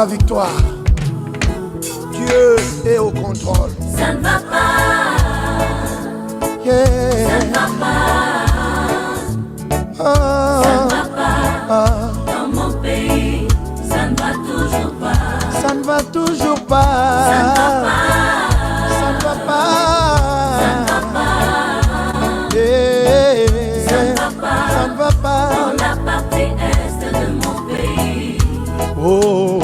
la victoire. Dieu est au contrôle. Ça ne va pas. Yeah. Ça ne va pas. Ah. Ça ne va pas. Ah. Dans mon pays, ça ne va toujours pas. Ça ne va toujours pas. Ça ne va pas. Ça ne va pas. Ça ne va pas. Yeah. Ça ne va pas. Ça ne va pas. Dans la partie est de mon pays. Oh.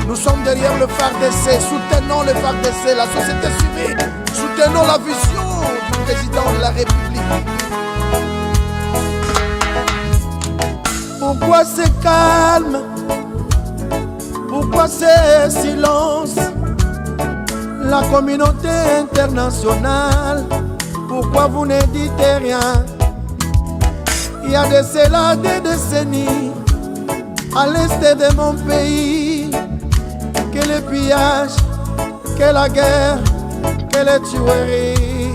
Nous sommes derrière le FARDC, soutenons le FARDC, la société civile, soutenons la vision du président de la République. Pourquoi c'est calme? Pourquoi c'est silence? La communauté internationale, pourquoi vous ne dites rien? Il y a de cela des décennies, à l'est de mon pays, que le pillage, que la guerre, que les tueries.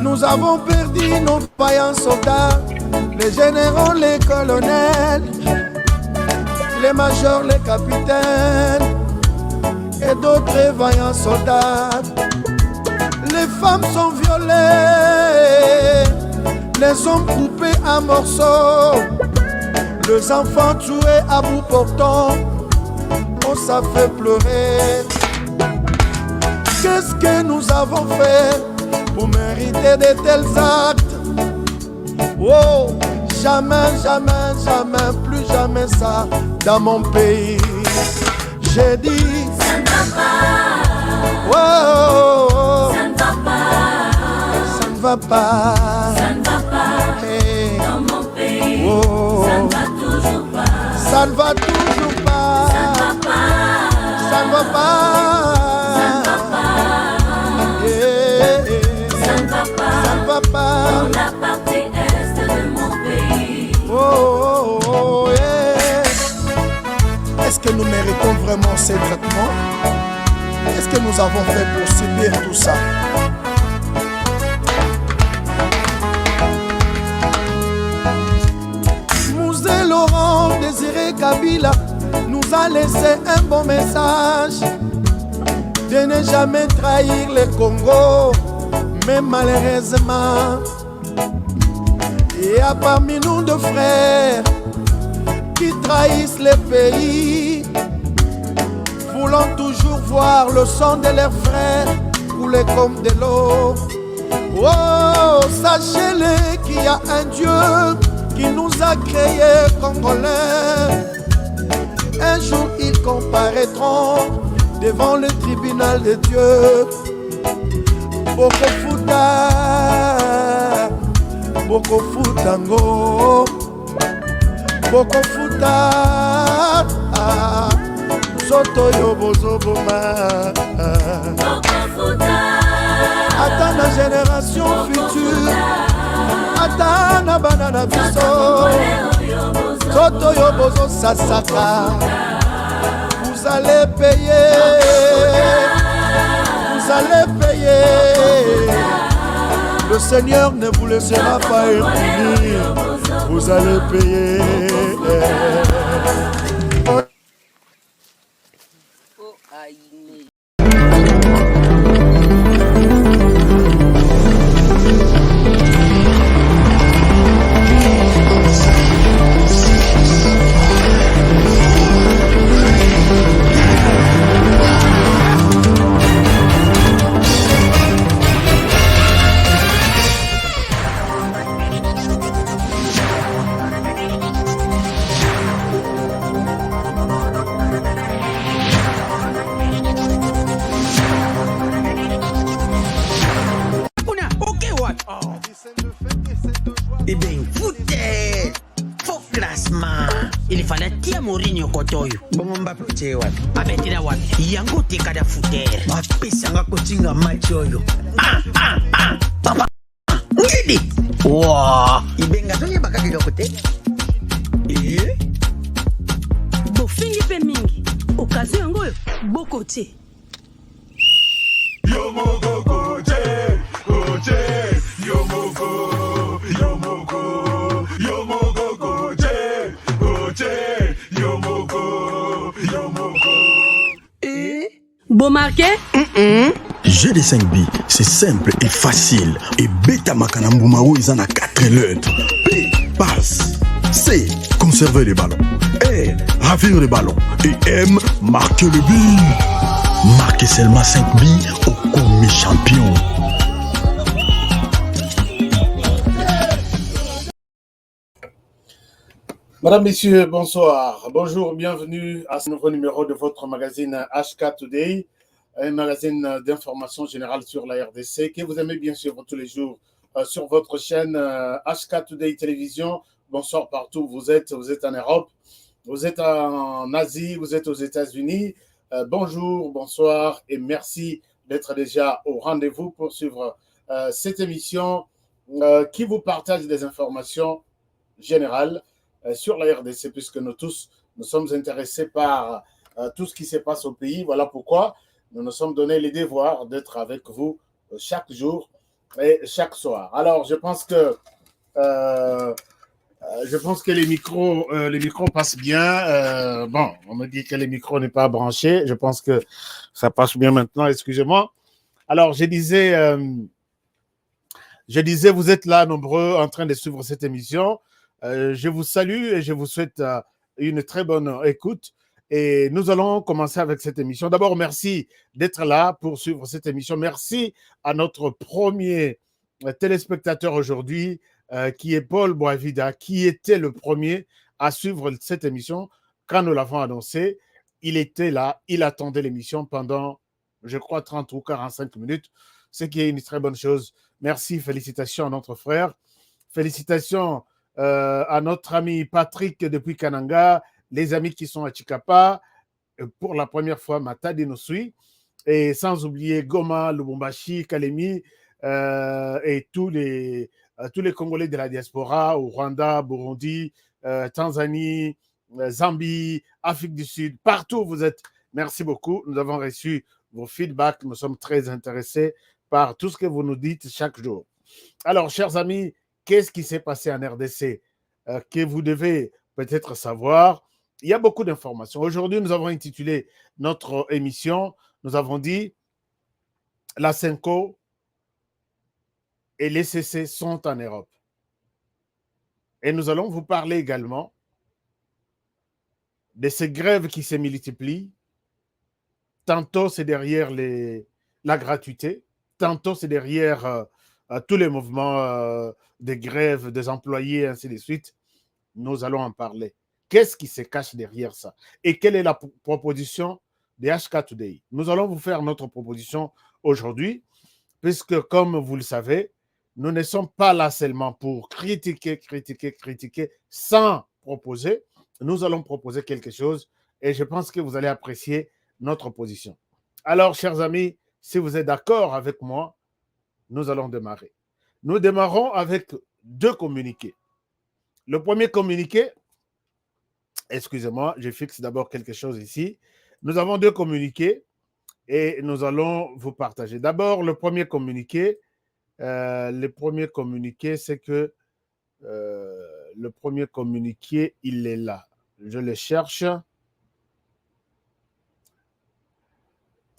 Nous avons perdu nos vaillants soldats, les généraux, les colonels, les majors, les capitaines et d'autres vaillants soldats. Les femmes sont violées, les hommes coupés à morceaux, les enfants tués à bout portant. Oh, ça fait pleurer. Qu'est-ce que nous avons fait pour mériter de tels actes? Oh, jamais, jamais, jamais, plus jamais ça dans mon pays. J'ai dit, ça ne va pas. oh, oh, oh, Ça ne va pas. ça ne va pas. Ça ne va pas. Hey. Dans mon pays, Oh. ça ne va toujours pas. Ça ne va toujours pas. Ça ne va pas. Ça ne va pas. Ça ne va pas. Yeah. Ça ne va pas. Ça ne va pas. Dans la partie est de mon pays. Oh, oh, oh, yeah. Est-ce que nous méritons vraiment ces traitements? Qu'est-ce que nous avons fait pour subir tout ça? Mouzé Laurent Désiré Kabila nous a laissé un bon message de ne jamais trahir le Congo, mais malheureusement il y a parmi nous deux frères qui trahissent le pays, voulant toujours voir le sang de leurs frères couler comme de l'eau. Oh, sachez-le qu'il y a un Dieu qui nous a créés Congolais. Un jour ils comparaîtront devant le tribunal de Dieu. Boko Futa, Boko Futango, Boko Futa, Soto Yobozo Boma. Boko Futa. Ata na génération future, ata na banana biso, Soto Yobozo Sasaka. Vous allez payer, vous allez payer. Le Seigneur ne vous laissera pas impunis, vous allez payer. Eh bien, foutez! Faut classement. Il fallait tirer Mourinho kotoyo. Bon, Mbappé, tu es what? Abetira what? Yango te kada fouter. Mbappé, sanga kotinga match oyo. Papa. Ngidi. Wow. Ibenga tonye bakaki dokote. Bofingi pe mingi. Okazo yango bokote. Yo mogo goje, goje. Yo mogo goje. Bon marqué? GD5B, c'est simple et facile. Et Beta Makanambumao, ils en a 4 lettres. P, passe. C, conserver les ballons. R, ravir les ballons. Et M, marquer le but. Marquez seulement 5 billes au commis champion. Madame, Messieurs, bonsoir. Bonjour, bienvenue à ce nouveau numéro de votre magazine HK Today, un magazine d'information générale sur la RDC que vous aimez bien suivre tous les jours sur votre chaîne HK Today Télévision. Bonsoir partout où vous êtes en Europe, vous êtes en Asie, vous êtes aux États-Unis. Bonjour, bonsoir et merci d'être déjà au rendez-vous pour suivre cette émission qui vous partage des informations générales sur la RDC, puisque nous tous, nous sommes intéressés par tout ce qui se passe au pays. Voilà pourquoi nous nous sommes donné les devoirs d'être avec vous chaque jour et chaque soir. Alors, je pense que les micros passent bien. Bon, on me dit que les micros n'est pas branché. Je pense que ça passe bien maintenant, excusez-moi. Alors, je disais, vous êtes là nombreux en train de suivre cette émission. Je vous salue et je vous souhaite une très bonne écoute. Et nous allons commencer avec cette émission. D'abord, merci d'être là pour suivre cette émission. Merci à notre premier téléspectateur aujourd'hui, qui est Paul Boavida, qui était le premier à suivre cette émission. Quand nous l'avons annoncé, il était là, il attendait l'émission pendant, je crois, 30 ou 45 minutes, ce qui est une très bonne chose. Merci, félicitations à notre frère. Félicitations à notre ami Patrick depuis Kananga, les amis qui sont à Chikapa, pour la première fois, Matadi nous suit, et sans oublier Goma, Lubumbashi, Kalemi, et tous les Congolais de la diaspora, au Rwanda, Burundi, Tanzanie, Zambie, Afrique du Sud, partout où vous êtes. Merci beaucoup. Nous avons reçu vos feedbacks. Nous sommes très intéressés par tout ce que vous nous dites chaque jour. Alors, chers amis, qu'est-ce qui s'est passé en RDC que vous devez peut-être savoir? Il y a beaucoup d'informations. Aujourd'hui, nous avons intitulé notre émission, nous avons dit « La Senko et les CC sont en Europe ». Et nous allons vous parler également de ces grèves qui se multiplient. Tantôt, c'est derrière la gratuité, tantôt, c'est derrière tous les mouvements des grèves, des employés, ainsi de suite. Nous allons en parler. Qu'est-ce qui se cache derrière ça? Et quelle est la proposition de HK Today? Nous allons vous faire notre proposition aujourd'hui, puisque, comme vous le savez, nous ne sommes pas là seulement pour critiquer sans proposer. Nous allons proposer quelque chose et je pense que vous allez apprécier notre position. Alors, chers amis, si vous êtes d'accord avec moi, nous allons démarrer. Nous démarrons avec 2 communiqués. Le premier communiqué, excusez-moi, je fixe d'abord quelque chose ici. Nous avons 2 communiqués et nous allons vous partager. D'abord, le premier communiqué, c'est que le premier communiqué, il est là. Je le cherche.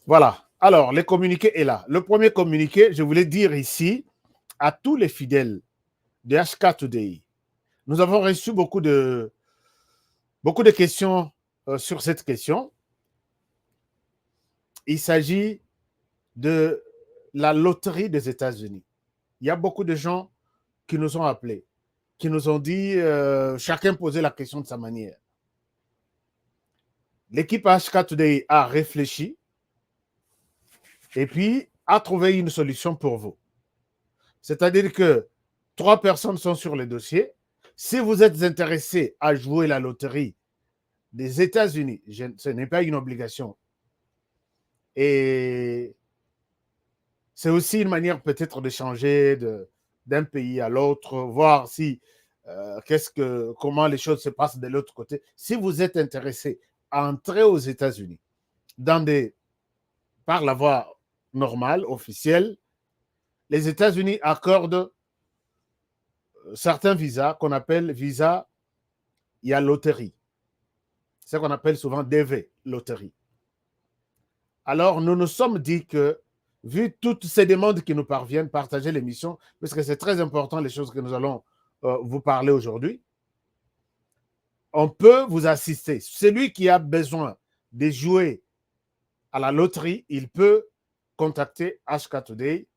Voilà. Alors, le communiqué est là. Le premier communiqué, je voulais dire ici à tous les fidèles de HK Today. Nous avons reçu beaucoup de questions sur cette question. Il s'agit de la loterie des États-Unis. Il y a beaucoup de gens qui nous ont appelés, qui nous ont dit, chacun posait la question de sa manière. L'équipe HK Today a réfléchi et puis a trouvé une solution pour vous. C'est-à-dire que 3 personnes sont sur le dossier. Si vous êtes intéressé à jouer la loterie des États-Unis, ce n'est pas une obligation. Et c'est aussi une manière peut-être de changer d'un pays à l'autre, voir si comment les choses se passent de l'autre côté. Si vous êtes intéressé à entrer aux États-Unis par la voie normale, officielle, les États-Unis accordent certains visas qu'on appelle visa, il y a loterie. C'est ce qu'on appelle souvent DV, loterie. Alors, nous nous sommes dit que, vu toutes ces demandes qui nous parviennent, partager l'émission, parce que c'est très important les choses que nous allons vous parler aujourd'hui. On peut vous assister. Celui qui a besoin de jouer à la loterie, il peut contacter HK Today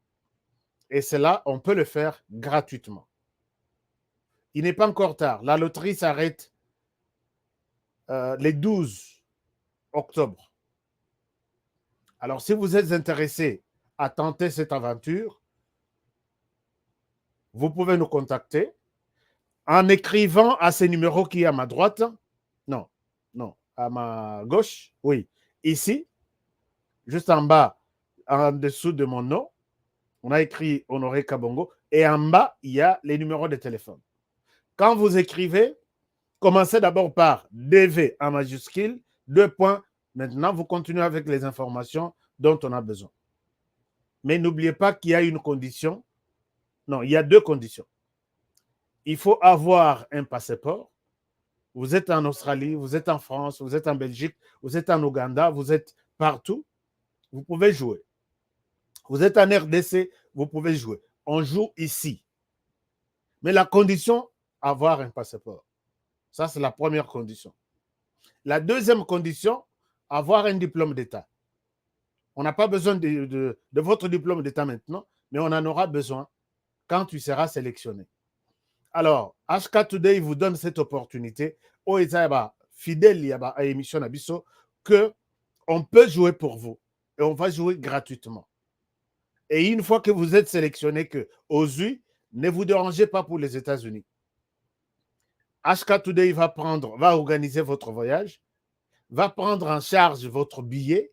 et cela, on peut le faire gratuitement. Il n'est pas encore tard. La loterie s'arrête le 12 octobre. Alors, si vous êtes intéressé à tenter cette aventure, vous pouvez nous contacter en écrivant à ce numéro qui est à ma droite. Non, à ma gauche. Oui, ici, juste en bas, en dessous de mon nom, on a écrit Honoré Kabongo. Et en bas, il y a les numéros de téléphone. Quand vous écrivez, commencez d'abord par DV en majuscule, 2 points. Maintenant, vous continuez avec les informations dont on a besoin. Mais n'oubliez pas qu'il y a une condition. Non, il y a 2 conditions. Il faut avoir un passeport. Vous êtes en Australie, vous êtes en France, vous êtes en Belgique, vous êtes en Ouganda, vous êtes partout. Vous pouvez jouer. Vous êtes en RDC, vous pouvez jouer. On joue ici. Mais la condition, avoir un passeport. Ça, c'est la première condition. La deuxième condition, avoir un diplôme d'État. On n'a pas besoin de votre diplôme d'État maintenant, mais on en aura besoin quand tu seras sélectionné. Alors, HK Today vous donne cette opportunité, fidèle à l'émission Nabiso, que on peut jouer pour vous et on va jouer gratuitement. Et une fois que vous êtes sélectionné, que OSUI, ne vous dérangez pas pour les États-Unis. HK Today va organiser votre voyage, va prendre en charge votre billet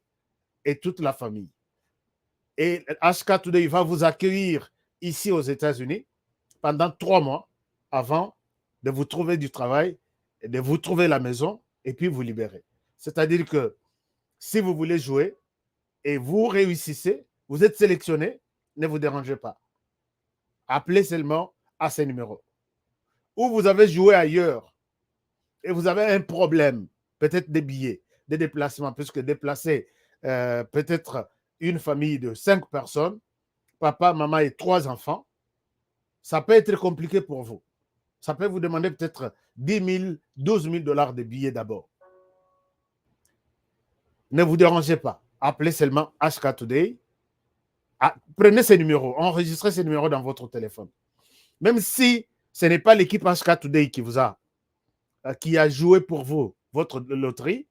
et toute la famille. Et HK Today va vous accueillir ici aux États-Unis pendant 3 mois avant de vous trouver du travail, et de vous trouver la maison et puis vous libérer. C'est-à-dire que si vous voulez jouer et vous réussissez, vous êtes sélectionné, ne vous dérangez pas. Appelez seulement à ces numéros. Ou vous avez joué ailleurs et vous avez un problème, peut-être des billets, des déplacements, puisque déplacer peut-être une famille de 5 personnes, papa, maman et 3 enfants, ça peut être compliqué pour vous. Ça peut vous demander peut-être 10 000, 12 000 $ de billets d'abord. Ne vous dérangez pas. Appelez seulement HK Today. Prenez ces numéros, enregistrez ces numéros dans votre téléphone. Même si ce n'est pas l'équipe HK Today qui a joué pour vous votre loterie,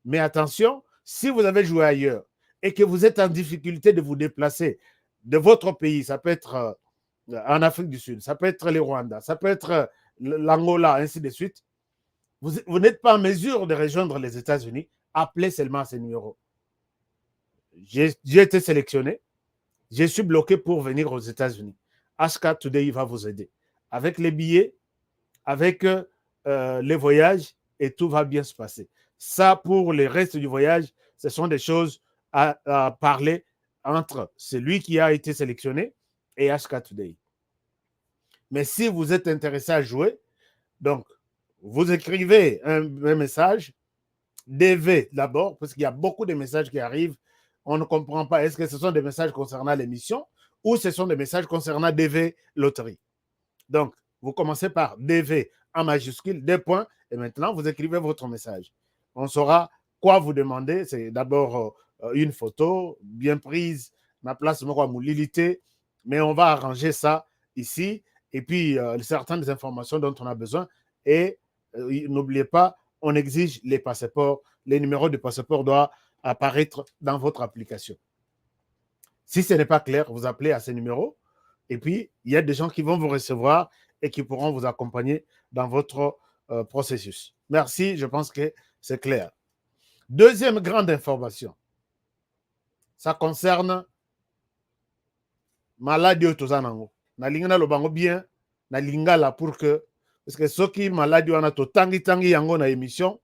mais attention, si vous avez joué ailleurs et que vous êtes en difficulté de vous déplacer de votre pays, ça peut être en Afrique du Sud, ça peut être le Rwanda, ça peut être l'Angola, ainsi de suite, vous n'êtes pas en mesure de rejoindre les États-Unis, appelez seulement ces numéros. J'ai été sélectionné, je suis bloqué pour venir aux États-Unis. HK Today va vous aider. Avec les billets, avec les voyages, et tout va bien se passer. Ça, pour le reste du voyage, ce sont des choses à parler entre celui qui a été sélectionné et HK Today. Mais si vous êtes intéressé à jouer, donc, vous écrivez un message, DV d'abord, parce qu'il y a beaucoup de messages qui arrivent. On ne comprend pas, est-ce que ce sont des messages concernant l'émission ou ce sont des messages concernant DV Loterie. Donc, vous commencez par DV en majuscule, 2 points, et maintenant, vous écrivez votre message. On saura quoi vous demander. C'est d'abord une photo bien prise, ma place, moulilité, mais on va arranger ça ici, et puis certaines informations dont on a besoin, et n'oubliez pas, on exige les passeports, les numéros de passeport doivent apparaître dans votre application. Si ce n'est pas clair, vous appelez à ces numéros, et puis il y a des gens qui vont vous recevoir et qui pourront vous accompagner dans votre processus. Merci, je pense que c'est clair. Deuxième grande information, ça concerne maladie autosanango. Na lingana lobango bien, na lingala pour que, parce que ceux qui maladie wana to tangi yango na émission,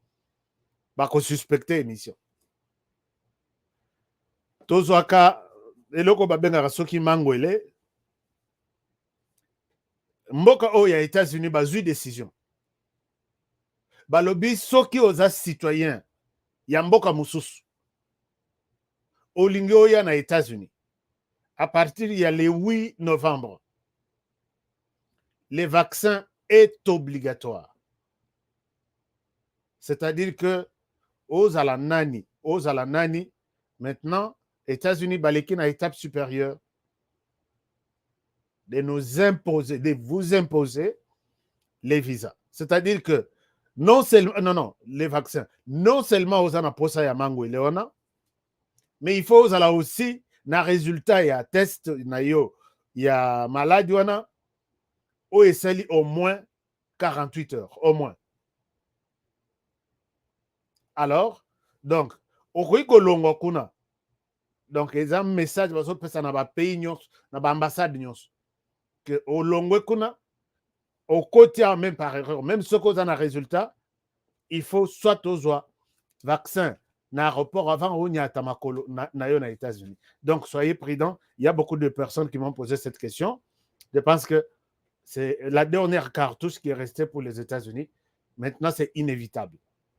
bako suspecter émission. Tozwaka eloko babengaka soki mangwele, mboka oyo ya États-Unis bazwi décision. Balobi soki oza citoyen ya mboka mususu, olingi oya na États-Unis, à partir du 8 novembre, le vaccin est obligatoire. C'est-à-dire que aux Alanani, maintenant, États-Unis, baleki na étape supérieure de nous imposer, de vous imposer les visas. C'est-à-dire que non seulement, les vaccins, non seulement aux anaposa ya mango eleona, mais il faut aux aussi na résultat ya test na yo ya maladie wana o esali au moins 48 heures, au moins. Alors, donc, okoki kolongwa kuna. Donc, ils ont un message bazo pesa na ba pays nyonso, na ba ambassade nyonso. Que olongwe kuna, au côté même par erreur, même ce qu'on a un résultat, il faut soit aux vaccin na aéroport avant ou nya tamakolo na yo na États-Unis. Donc, soyez prudents. Il y a beaucoup de personnes qui m'ont posé cette question. Je pense que c'est la dernière cartouche qui est restée pour les États-Unis. Maintenant, c'est inévitable.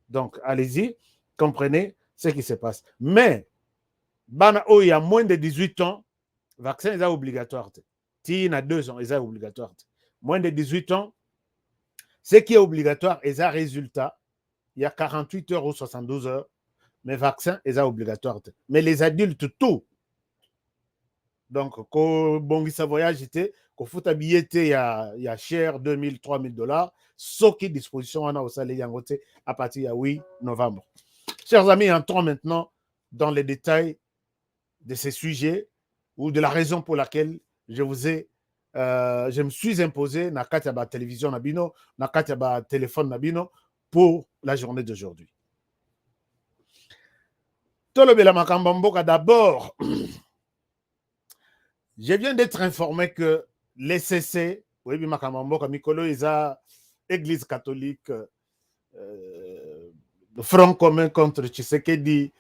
Donc, allez-y, comprenez ce qui se passe. Mais, il y a moins de 18 ans, le vaccin est obligatoire. Si il y a 2 ans, il est obligatoire. Moins de 18 ans, ce qui est obligatoire est un résultat. Il y a 48 heures ou 72 heures, mais le vaccin est obligatoire. Mais les adultes, tout. Donc, quand bon voyage, quand faut habiller, il y a cher, 2000, 3000 $. Ce qui est disposition on a au salaire à partir du 8 novembre. Chers amis, entrons maintenant dans les détails de ces sujets ou de la raison pour laquelle je me suis imposé na Katiaba télévision Nabino, na Katiaba téléphone Nabino pour la journée d'aujourd'hui. Tolobela Makambamboka, d'abord, je viens d'être informé que l'ECC, oui, Makambamboka, Mikolo, Église catholique, Front commun contre Tshisekedi,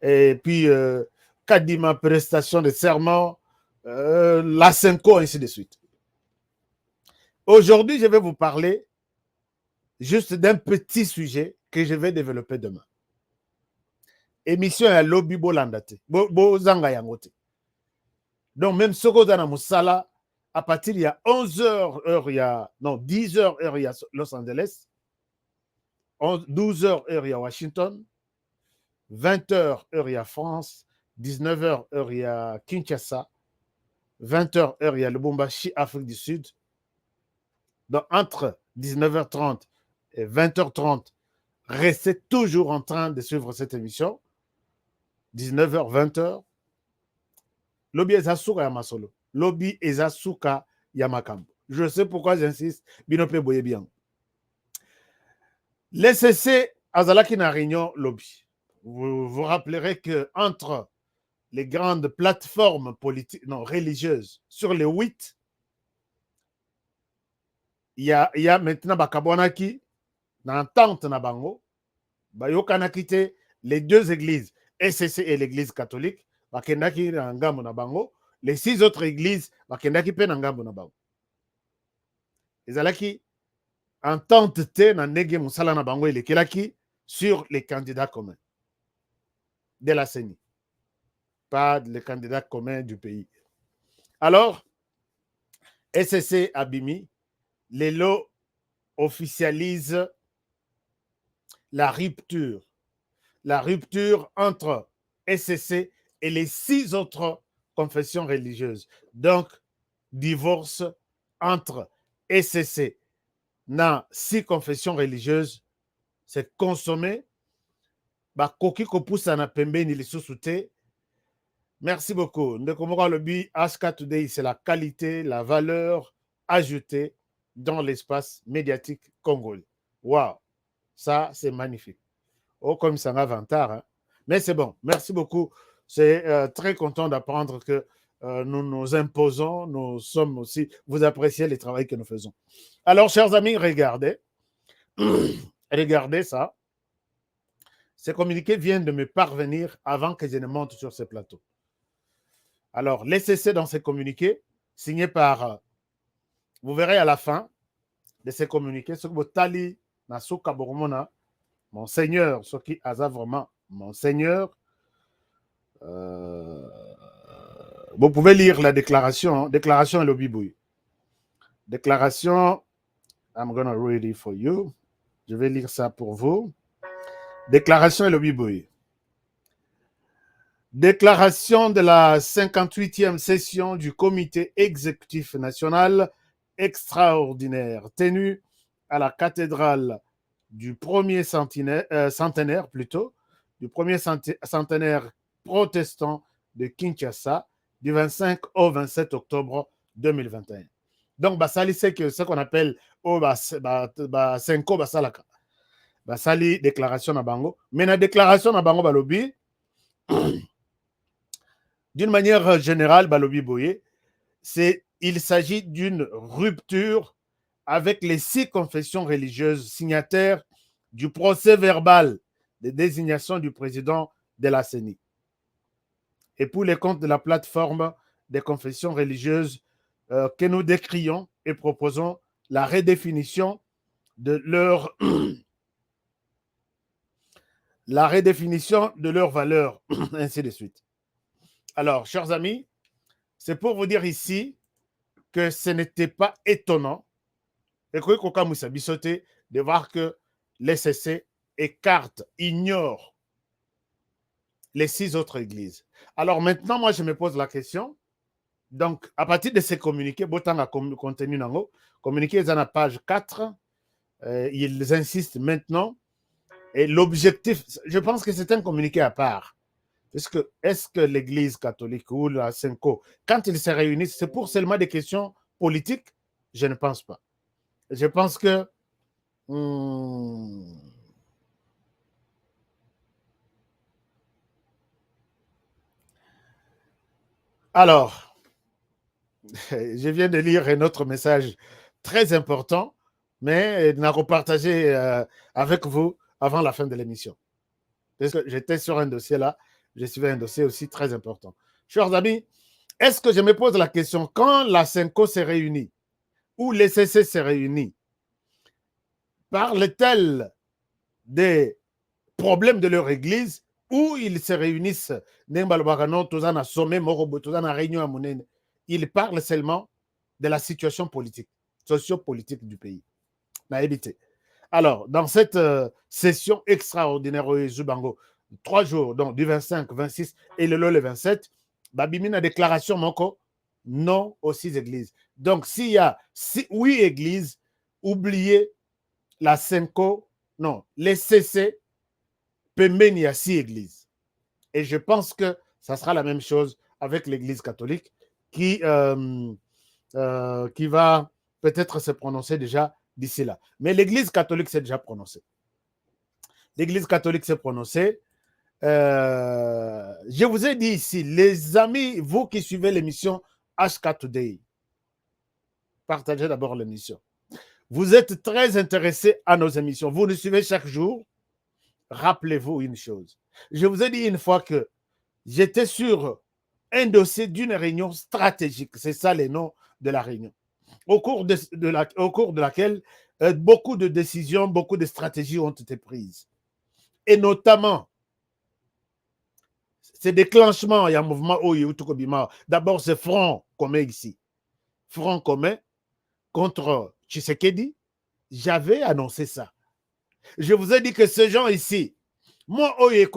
et puis Kadima, prestation de serment, la Senko, ainsi de suite. Aujourd'hui, je vais vous parler juste d'un petit sujet que je vais développer demain. Émission à lobby bolandate, bozanga yangote. Donc, même ce qu'on a dans Moussala, à partir il y a 11h, heure, il y a, non, 10h, heure, il y a Los Angeles, 12h, heure, il y a Washington, 20h, heure, il y a France, 19h, heure, il y a Kinshasa, 20h, heure, il y a Lubumbashi, Afrique du Sud. Donc, entre 19h30 et 20h30, restez toujours en train de suivre cette émission. 19h, 20h. Lobby Ezasuka Yamasolo. Lobby Ezasuka Yamakambo. Je sais pourquoi j'insiste. Binope Boye bien. L'SCC Azalaki na réunion lobby. Vous vous rappellerez que entre les grandes plateformes politiques, non, religieuses, sur les 8, il y a maintenant Bakabonaki, n'entente na bango, Bayokana quitté les 2 églises, SCC et l'église catholique, Bakendaki na ngambo na bango, les 6 autres églises, Bakendaki pe na ngambo na bango. Ezalaki entente te na ndenge musala na bango elekelaki sur les candidats communs de la CENI, pas les candidats communs du pays. Alors, SCC Abimi, les lots officialisent la rupture entre SCC et les 6 autres confessions religieuses. Donc, divorce entre SCC na 6 confessions religieuses, c'est consommé. Koki kopusa na pembeni lisusu te. Merci beaucoup. Ndekomora lobi Aska Today, c'est la qualité, la valeur ajoutée dans l'espace médiatique congolais. Waouh, ça c'est magnifique. Oh, comme ça va vantar, hein? Mais c'est bon. Merci beaucoup. C'est très content d'apprendre que nous nous imposons, nous sommes aussi, vous appréciez le travail que nous faisons. Alors, chers amis, regardez. Regardez ça. Ces communiqués viennent de me parvenir avant que je ne monte sur ce plateau. Alors, laissez-les dans ces communiqués, signés par, vous verrez à la fin de ces communiqués, ce que Tali Nasuka Boromona, Monseigneur, ce qui a vraiment Monseigneur, Vous pouvez lire la déclaration. Hein. Déclaration Elobi Boye. Déclaration, I'm gonna read it for you. Je vais lire ça pour vous. Déclaration Elobi Boye. Déclaration de la 58e session du comité exécutif national extraordinaire tenue à la cathédrale du premier centenaire plutôt, du premier centenaire protestant de Kinshasa du 25 au 27 octobre 2021. Donc, basali, c'est que ce qu'on appelle Senko Basalaka. Basali, déclaration na bango. Mais la déclaration na bango balobi, d'une manière générale, balobi boye, il s'agit d'une rupture avec les 6 confessions religieuses signataires du procès verbal de désignation du président de la CENI. Et pour les comptes de la plateforme des confessions religieuses que nous décrions et proposons la redéfinition de leur valeur, ainsi de suite. Alors, chers amis, c'est pour vous dire ici que ce n'était pas étonnant et de voir que l'SCC écarte, ignore les 6 autres églises. Alors maintenant, moi, je me pose la question. Donc, à partir de ces communiqués, Botanga contenu nango, communiqué dans la page 4, ils insistent maintenant. Et l'objectif, je pense que c'est un communiqué à part. Parce que, est-ce que l'Église catholique ou la Senko, quand ils se réunissent, c'est pour seulement des questions politiques? Je ne pense pas. Je pense que alors, je viens de lire un autre message très important, mais je n'ai pas partagé avec vous avant la fin de l'émission. Parce que j'étais sur un dossier là, je suivais un dossier aussi très important. Chers amis, est-ce que je me pose la question, quand la Senko se réunit, ou les CC se réunit, parle-t-elle des problèmes de leur église, ou ils se réunissent, ils parlent seulement de la situation politique, socio-politique du pays. Alors, dans cette session extraordinaire au Zubango, 3 jours, donc du 25, 26 et le 27, Babimina déclaration moko, non aux 6 églises. Donc, s'il y a 8 églises, oubliez la Senko, non, les CC, Pemben, il y a 6 églises. Et je pense que ça sera la même chose avec l'église catholique qui va peut-être se prononcer déjà d'ici là. Mais l'église catholique s'est déjà prononcée. L'église catholique s'est prononcée. Je vous ai dit ici, les amis, vous qui suivez l'émission HK Today, partagez d'abord l'émission. Vous êtes très intéressés à nos émissions. Vous nous suivez chaque jour. Rappelez-vous une chose. Je vous ai dit une fois que j'étais sur un dossier d'une réunion stratégique. C'est ça les noms de la réunion. Au cours de laquelle beaucoup de décisions, beaucoup de stratégies ont été prises. Et notamment, ces déclenchements, il y a un mouvement d'abord, c'est Front commun ici. Front commun contre Tshisekedi. J'avais annoncé ça. Je vous ai dit que ces gens ici, moi, ils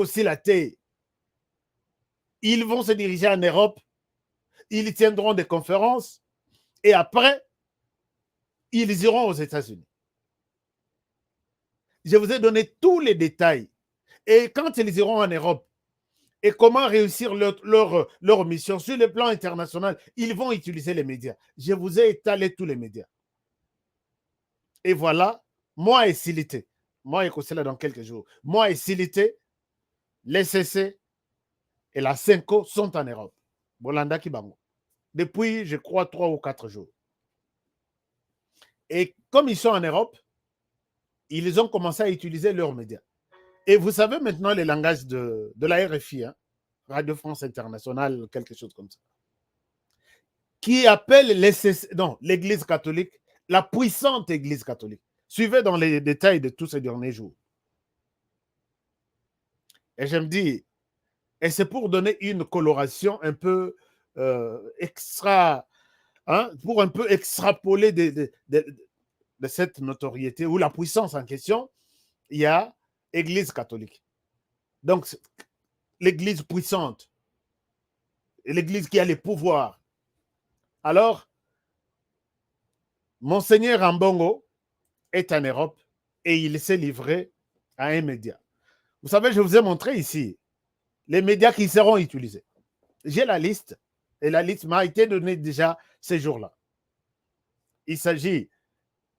vont se diriger en Europe, ils tiendront des conférences et après, ils iront aux États-Unis. Je vous ai donné tous les détails. Et quand ils iront en Europe, et comment réussir leur mission sur le plan international, ils vont utiliser les médias. Je vous ai étalé tous les médias. Et voilà, moi et Silité, moi et Kosela dans quelques jours, moi et Silité, les CC et la Senko sont en Europe. Bolanda Kibango. Depuis, je crois, 3 ou 4 jours. Et comme ils sont en Europe, ils ont commencé à utiliser leurs médias. Et vous savez maintenant les langages de la RFI, hein, Radio France Internationale, quelque chose comme ça, qui appelle l'Église catholique, la puissante Église catholique. Suivez dans les détails de tous ces derniers jours. Et je me dis, Et c'est pour donner une coloration un peu extra, hein, pour un peu extrapoler de cette notoriété ou la puissance en question, il y a l'Église catholique. Donc, l'Église puissante, l'Église qui a les pouvoirs. Alors, Monseigneur Ambongo est en Europe et il s'est livré à un média. Vous savez, je vous ai montré ici les médias qui seront utilisés. J'ai la liste et la liste m'a été donnée déjà ces jours-là. Il s'agit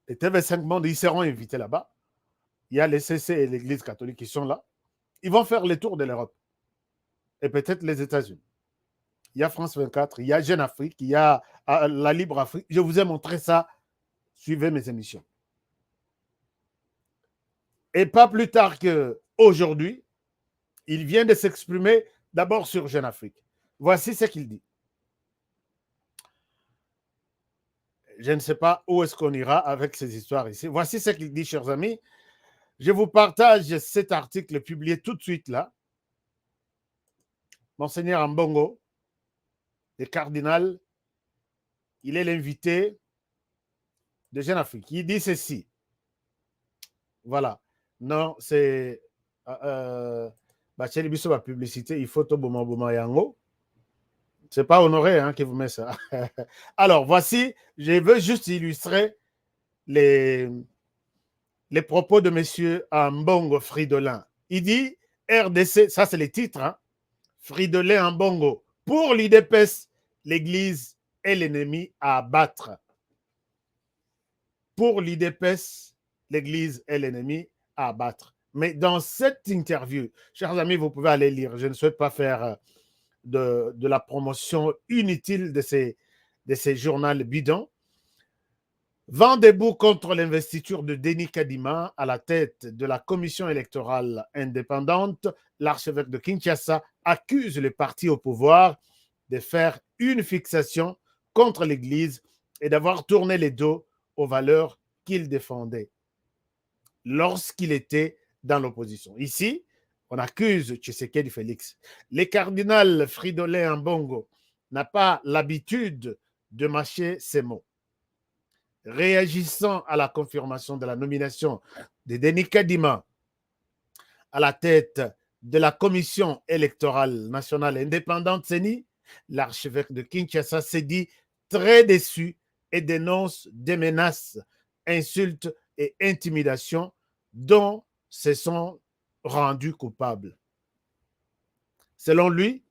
des TV5 Monde, ils seront invités là-bas. Il y a les CC et l'Église catholique qui sont là. Ils vont faire le tour de l'Europe et peut-être les États-Unis. Il y a France 24, il y a Jeune Afrique, il y a la Libre Afrique. Je vous ai montré ça. Suivez mes émissions. Et pas plus tard qu'aujourd'hui, il vient de s'exprimer d'abord sur Jeune Afrique. Voici ce qu'il dit. Je ne sais pas où est-ce qu'on ira avec ces histoires ici. Voici ce qu'il dit, chers amis. Je vous partage cet article publié tout de suite là. Monseigneur Ambongo, le cardinal, il est l'invité de Jeune Afrique. Il dit ceci. Voilà. Non, c'est... Bacheli Bisso, la publicité, il faut tout bouma yango. C'est pas Honoré hein, qui vous met ça. Alors, voici, je veux juste illustrer les propos de M. Ambongo Fridolin. Il dit, RDC, ça c'est les titres, hein, Fridolin Ambongo, pour l'UDPS, l'Église est l'ennemi à abattre. Pour l'UDPS, l'Église est l'ennemi à abattre. Mais dans cette interview, chers amis, vous pouvez aller lire. Je ne souhaite pas faire de la promotion inutile de ces journaux bidons. Vent debout contre l'investiture de Denis Kadima à la tête de la commission électorale indépendante, l'archevêque de Kinshasa accuse le parti au pouvoir de faire une fixation contre l'Église et d'avoir tourné les dos aux valeurs qu'il défendait lorsqu'il était dans l'opposition. Ici, on accuse Tshisekedi Félix. Le cardinal Fridolin Ambongo n'a pas l'habitude de mâcher ses mots. Réagissant à la confirmation de la nomination de Denis Kadima à la tête de la commission électorale nationale indépendante CENI, l'archevêque de Kinshasa s'est dit très déçu et dénonce des menaces, insultes et intimidations dont se sont rendus coupables. Selon lui,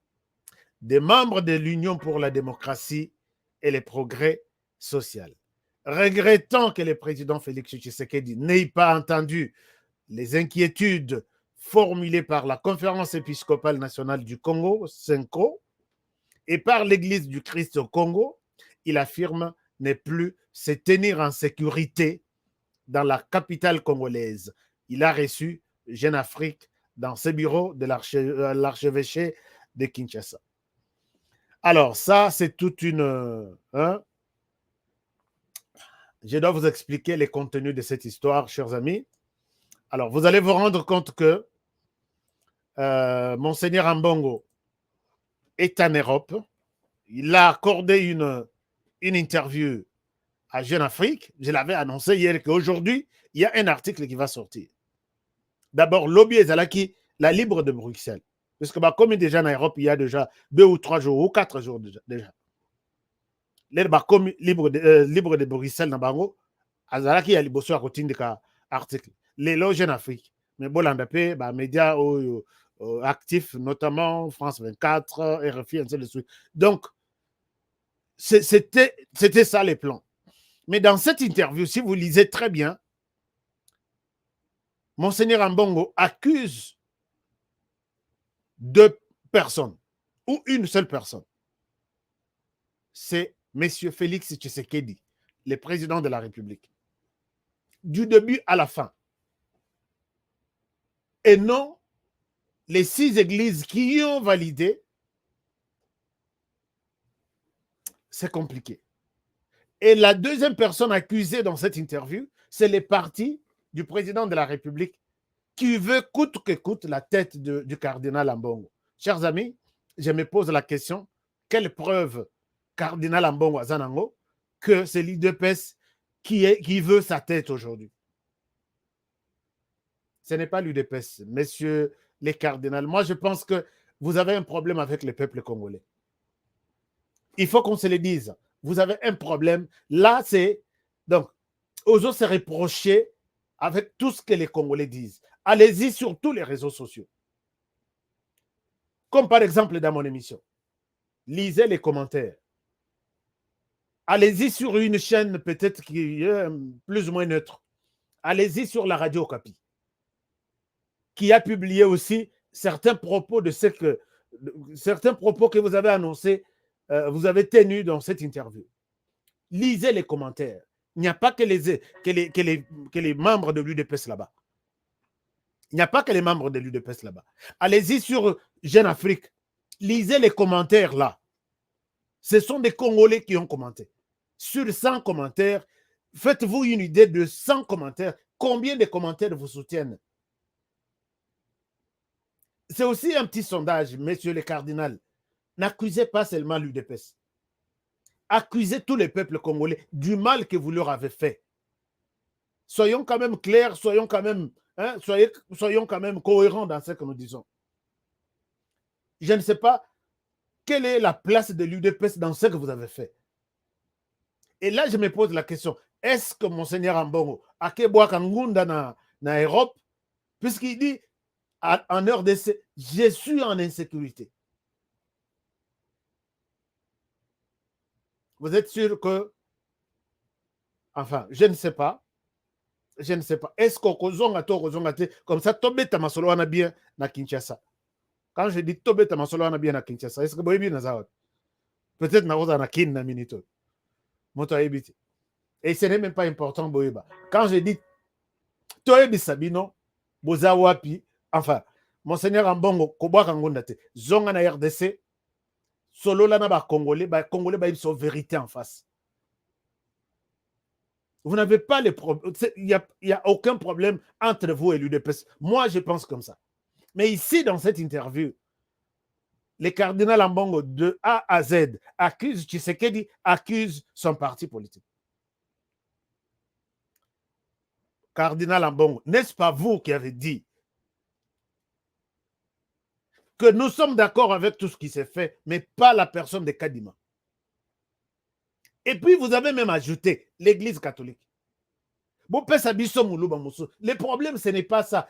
des membres de l'Union pour la démocratie et le progrès social, regrettant que le président Félix Tshisekedi n'ait pas entendu les inquiétudes formulées par la Conférence épiscopale nationale du Congo, CENCO, et par l'Église du Christ au Congo, il affirme ne plus se tenir en sécurité dans la capitale congolaise. Il a reçu Jeune Afrique dans ses bureaux de l'archevêché de Kinshasa. Alors, ça, c'est toute une... Je dois vous expliquer les contenus de cette histoire, chers amis. Alors, vous allez vous rendre compte que Monseigneur Ambongo est en Europe. Il a accordé une interview à Jeune Afrique. Je l'avais annoncé hier qu'aujourd'hui, il y a un article qui va sortir. D'abord, lobby ezalaki la Libre de Bruxelles. Parce que comme déjà en Europe, il y a déjà 2 ou 3 jours ou 4 jours déjà. Les Libre de Bruxelles na bango azalaki ya liboso ya kotindika article. Lelo Jeune Afrique. Mais bolanda pe ba médias actifs, notamment France 24, RFI, ainsi de suite. Donc, c'était ça les plans. Mais dans cette interview, si vous lisez très bien, Monseigneur Ambongo accuse 2 personnes ou une seule personne. C'est M. Félix Tshisekedi, le président de la République. Du début à la fin. Et non les 6 églises qui y ont validé. C'est compliqué. Et la deuxième personne accusée dans cette interview, c'est le parti du président de la République qui veut coûte que coûte la tête du cardinal Ambongo. chers amis, je me pose la question, quelle preuve Cardinal Ambongo Azanango que c'est l'UDPS qui veut sa tête aujourd'hui? Ce n'est pas l'UDPS, messieurs les cardinals. Moi, je pense que vous avez un problème avec le peuple congolais. Il faut qu'on se le dise. Vous avez un problème. Là, c'est... Donc, osons se reprocher avec tout ce que les Congolais disent. Allez-y sur tous les réseaux sociaux. Comme par exemple dans mon émission. Lisez les commentaires. Allez-y sur une chaîne peut-être qui est plus ou moins neutre. Allez-y sur la radio Okapi, qui a publié aussi certains propos que vous avez annoncés, vous avez tenus dans cette interview. Lisez les commentaires. Il n'y a pas que les membres de l'UDPS là-bas. Il n'y a pas que les membres de l'UDPS là-bas. Allez-y sur Jeune Afrique. Lisez les commentaires là. Ce sont des Congolais qui ont commenté. Sur 100 commentaires, faites-vous une idée de 100 commentaires. Combien de commentaires vous soutiennent? C'est aussi un petit sondage, messieurs les cardinals. N'accusez pas seulement l'UDPS. Accusez tous les peuples congolais du mal que vous leur avez fait. Soyons quand même clairs, soyons quand même cohérents dans ce que nous disons. Je ne sais pas quelle est la place de l'UDPS dans ce que vous avez fait. Et là, je me pose la question, est-ce que Monseigneur Ambongo a Keboaka Ngunda na Europe, puisqu'il dit en RDC, je suis en insécurité. Vous êtes sûr que... Enfin, je ne sais pas. Je ne sais pas. Est-ce qu'on comme ça, Tobeta Masolo a bien na Kinshasa? Quand je dis Tobeta Masolo a bien na Kinshasa, est-ce que vous avez bien na peut-être na Rosa na Kin na Minito. Et ce n'est même pas important, Boyeba. Quand je dis Toebi Sabino, Bozawapi, enfin, Monseigneur Ambongo, Kobwaka Ngondate, Zonga na RDC, solo là na ba Congolais, ils sont vérité en face. Vous n'avez pas les problèmes. Il n'y a aucun problème entre vous et l'UDPS. Moi, je pense comme ça. Mais ici, dans cette interview, les cardinals Ambongo de A à Z accusent Tshisekedi, accusent son parti politique. Cardinal Ambongo, n'est-ce pas vous qui avez dit que nous sommes d'accord avec tout ce qui s'est fait, mais pas la personne de Kadima? Et puis vous avez même ajouté l'Église catholique. Le problème, ce n'est pas ça.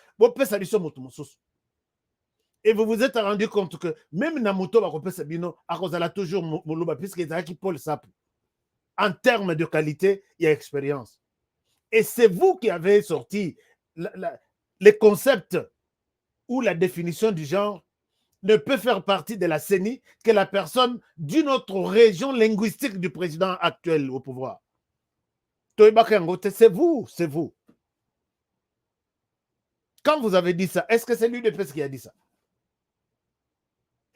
Et vous vous êtes rendu compte que même Namuto a toujours Moulouba, puisqu'il Paul Sapu. En termes de qualité et d'expérience. Et c'est vous qui avez sorti les concepts ou la définition du genre ne peut faire partie de la CENI que la personne d'une autre région linguistique du président actuel au pouvoir. C'est vous, c'est vous. Quand vous avez dit ça, est-ce que c'est l'UDPS qui a dit ça?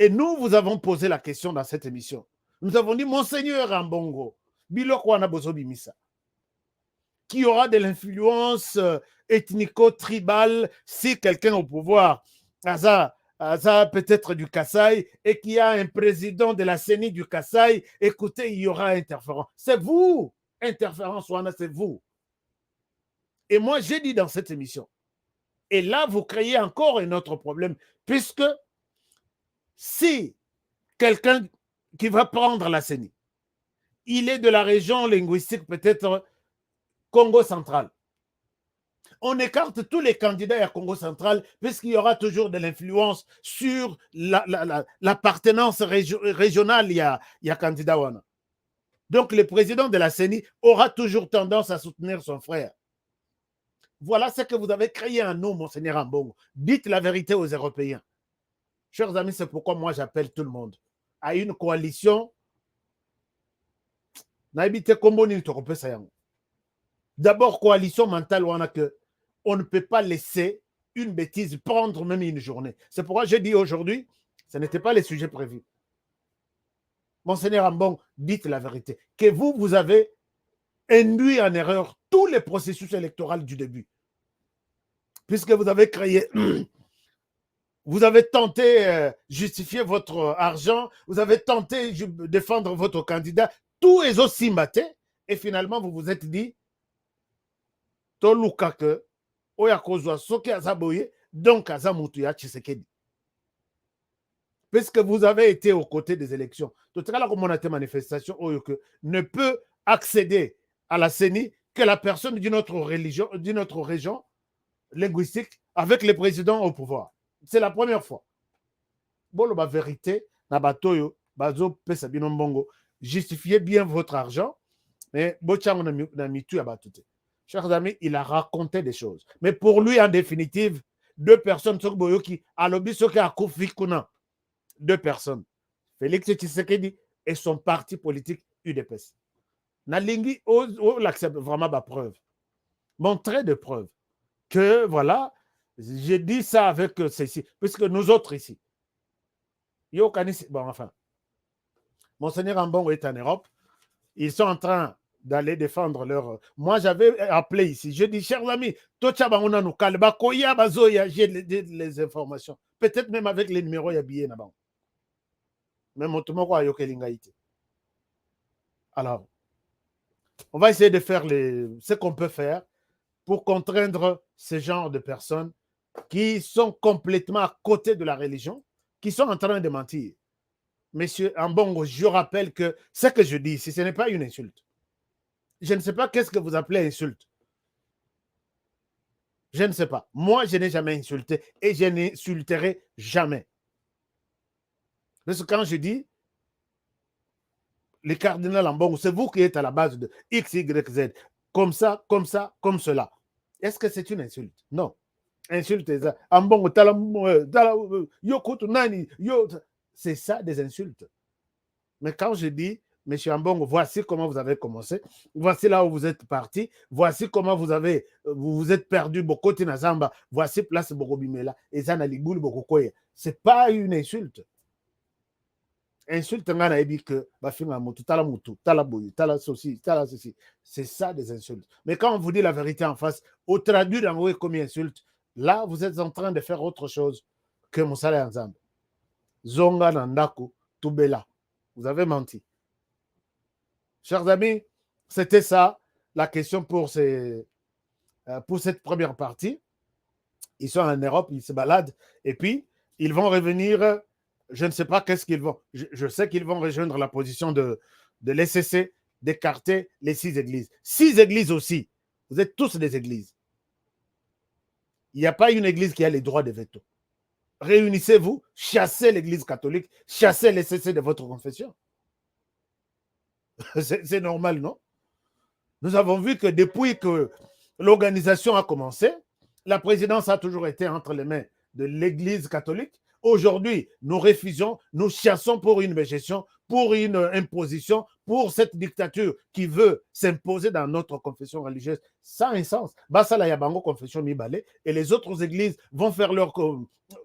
Et nous, vous avons posé la question dans cette émission. Nous avons dit, Monseigneur Ambongo, Bilokwana Bozobimisa, qui aura de l'influence ethnico-tribale si quelqu'un au pouvoir, peut-être du Kasaï, et qui a un président de la CENI du Kasaï, écoutez, il y aura interférence. C'est vous, interférence, c'est vous. Et moi, j'ai dit dans cette émission, et là, vous créez encore un autre problème, puisque si quelqu'un qui va prendre la CENI, il est de la région linguistique peut-être Congo central. On écarte tous les candidats à Congo central puisqu'il y aura toujours de l'influence sur l'appartenance régionale. Il y a candidat. Donc le président de la CENI aura toujours tendance à soutenir son frère. Voilà ce que vous avez créé en nous, Monseigneur Ambongo. Dites la vérité aux Européens. Chers amis, c'est pourquoi moi j'appelle tout le monde à une coalition. D'abord, coalition mentale, on ne peut pas laisser une bêtise prendre même une journée. C'est pourquoi je dis aujourd'hui, ce n'était pas le sujet prévu. Monseigneur Ambongo, dites la vérité. Que vous avez induit en erreur tous les processus électoraux du début. Puisque vous avez créé Vous avez tenté justifier votre argent, vous avez tenté défendre votre candidat, tout est aussi maté, et finalement vous vous êtes dit, Toluka que, oya kozwa soki azaboye, donc azamutu ya Tshisekedi. Puisque vous avez été aux côtés des élections. Tout à l'heure, comme on a été manifestation, ne peut accéder à la CENI que la personne d'une autre religion, d'une autre région linguistique avec le président au pouvoir. C'est la première fois. Bon, la vérité, Nabatoyo, Bazo, Pesa Binombongo, justifiez bien votre argent, mais Bochang n'a mis tout à batute. Chers amis, il a raconté des choses. Mais pour lui, en définitive, deux personnes, qui a lobby, qui a Kofikuna, deux personnes, Félix Tshisekedi et son parti politique UDPS. Nalingi l'accepte vraiment ma preuve. Montrer de preuves que voilà, j'ai dit ça avec ceci, puisque nous autres ici, bon, enfin, Monseigneur Ambongo est en Europe, ils sont en train d'aller défendre leur. Moi, j'avais appelé ici, je dis, chers amis, j'ai les informations, peut-être même avec les numéros, il y a bien là-bas. Mais mon alors, on va essayer de faire ce qu'on peut faire pour contraindre ce genre de personnes qui sont complètement à côté de la religion, qui sont en train de mentir. Monsieur Ambongo, je rappelle que ce que je dis ici, ce n'est pas une insulte. Je ne sais pas qu'est-ce que vous appelez insulte. Je ne sais pas. Moi, je n'ai jamais insulté et je n'insulterai jamais. Parce que quand je dis les cardinals Ambongo, c'est vous qui êtes à la base de X, Y, Z. Comme ça, comme ça, comme cela. Est-ce que c'est une insulte? Non. Insulte, Ambongo, c'est ça des insultes. Mais quand je dis, Monsieur Ambongo, voici comment vous avez commencé, voici là où vous êtes parti, voici comment vous vous êtes perdu, Bokoti Nazamba, voici place Bokobimela, et Zanaliboul Bokokoye. C'est pas une insulte. Insulte ngana ebi que bafinga mutu tala boyu tala ceci. C'est ça des insultes. Mais quand on vous dit la vérité en face, au traduit dans comme insulte, là vous êtes en train de faire autre chose que Moussala Nzambe. Zonga Nandaku Tubela. Vous avez menti. Chers amis, c'était ça la question pour cette première partie. Ils sont en Europe, ils se baladent et puis ils vont revenir. Je ne sais pas qu'est-ce qu'ils vont. Je sais qu'ils vont rejoindre la position de l'SCC, d'écarter les 6 églises. 6 églises aussi. Vous êtes tous des églises. Il n'y a pas une église qui a les droits de veto. Réunissez-vous, chassez l'église catholique, chassez l'SCC de votre confession. C'est normal, non? Nous avons vu que depuis que l'organisation a commencé, la présidence a toujours été entre les mains de l'église catholique. Aujourd'hui, nous refusons, nous chassons pour une gestion, pour une imposition, pour cette dictature qui veut s'imposer dans notre confession religieuse. Ça a un sens. Basala Yabango, confession Mibale, et les autres églises vont faire leur.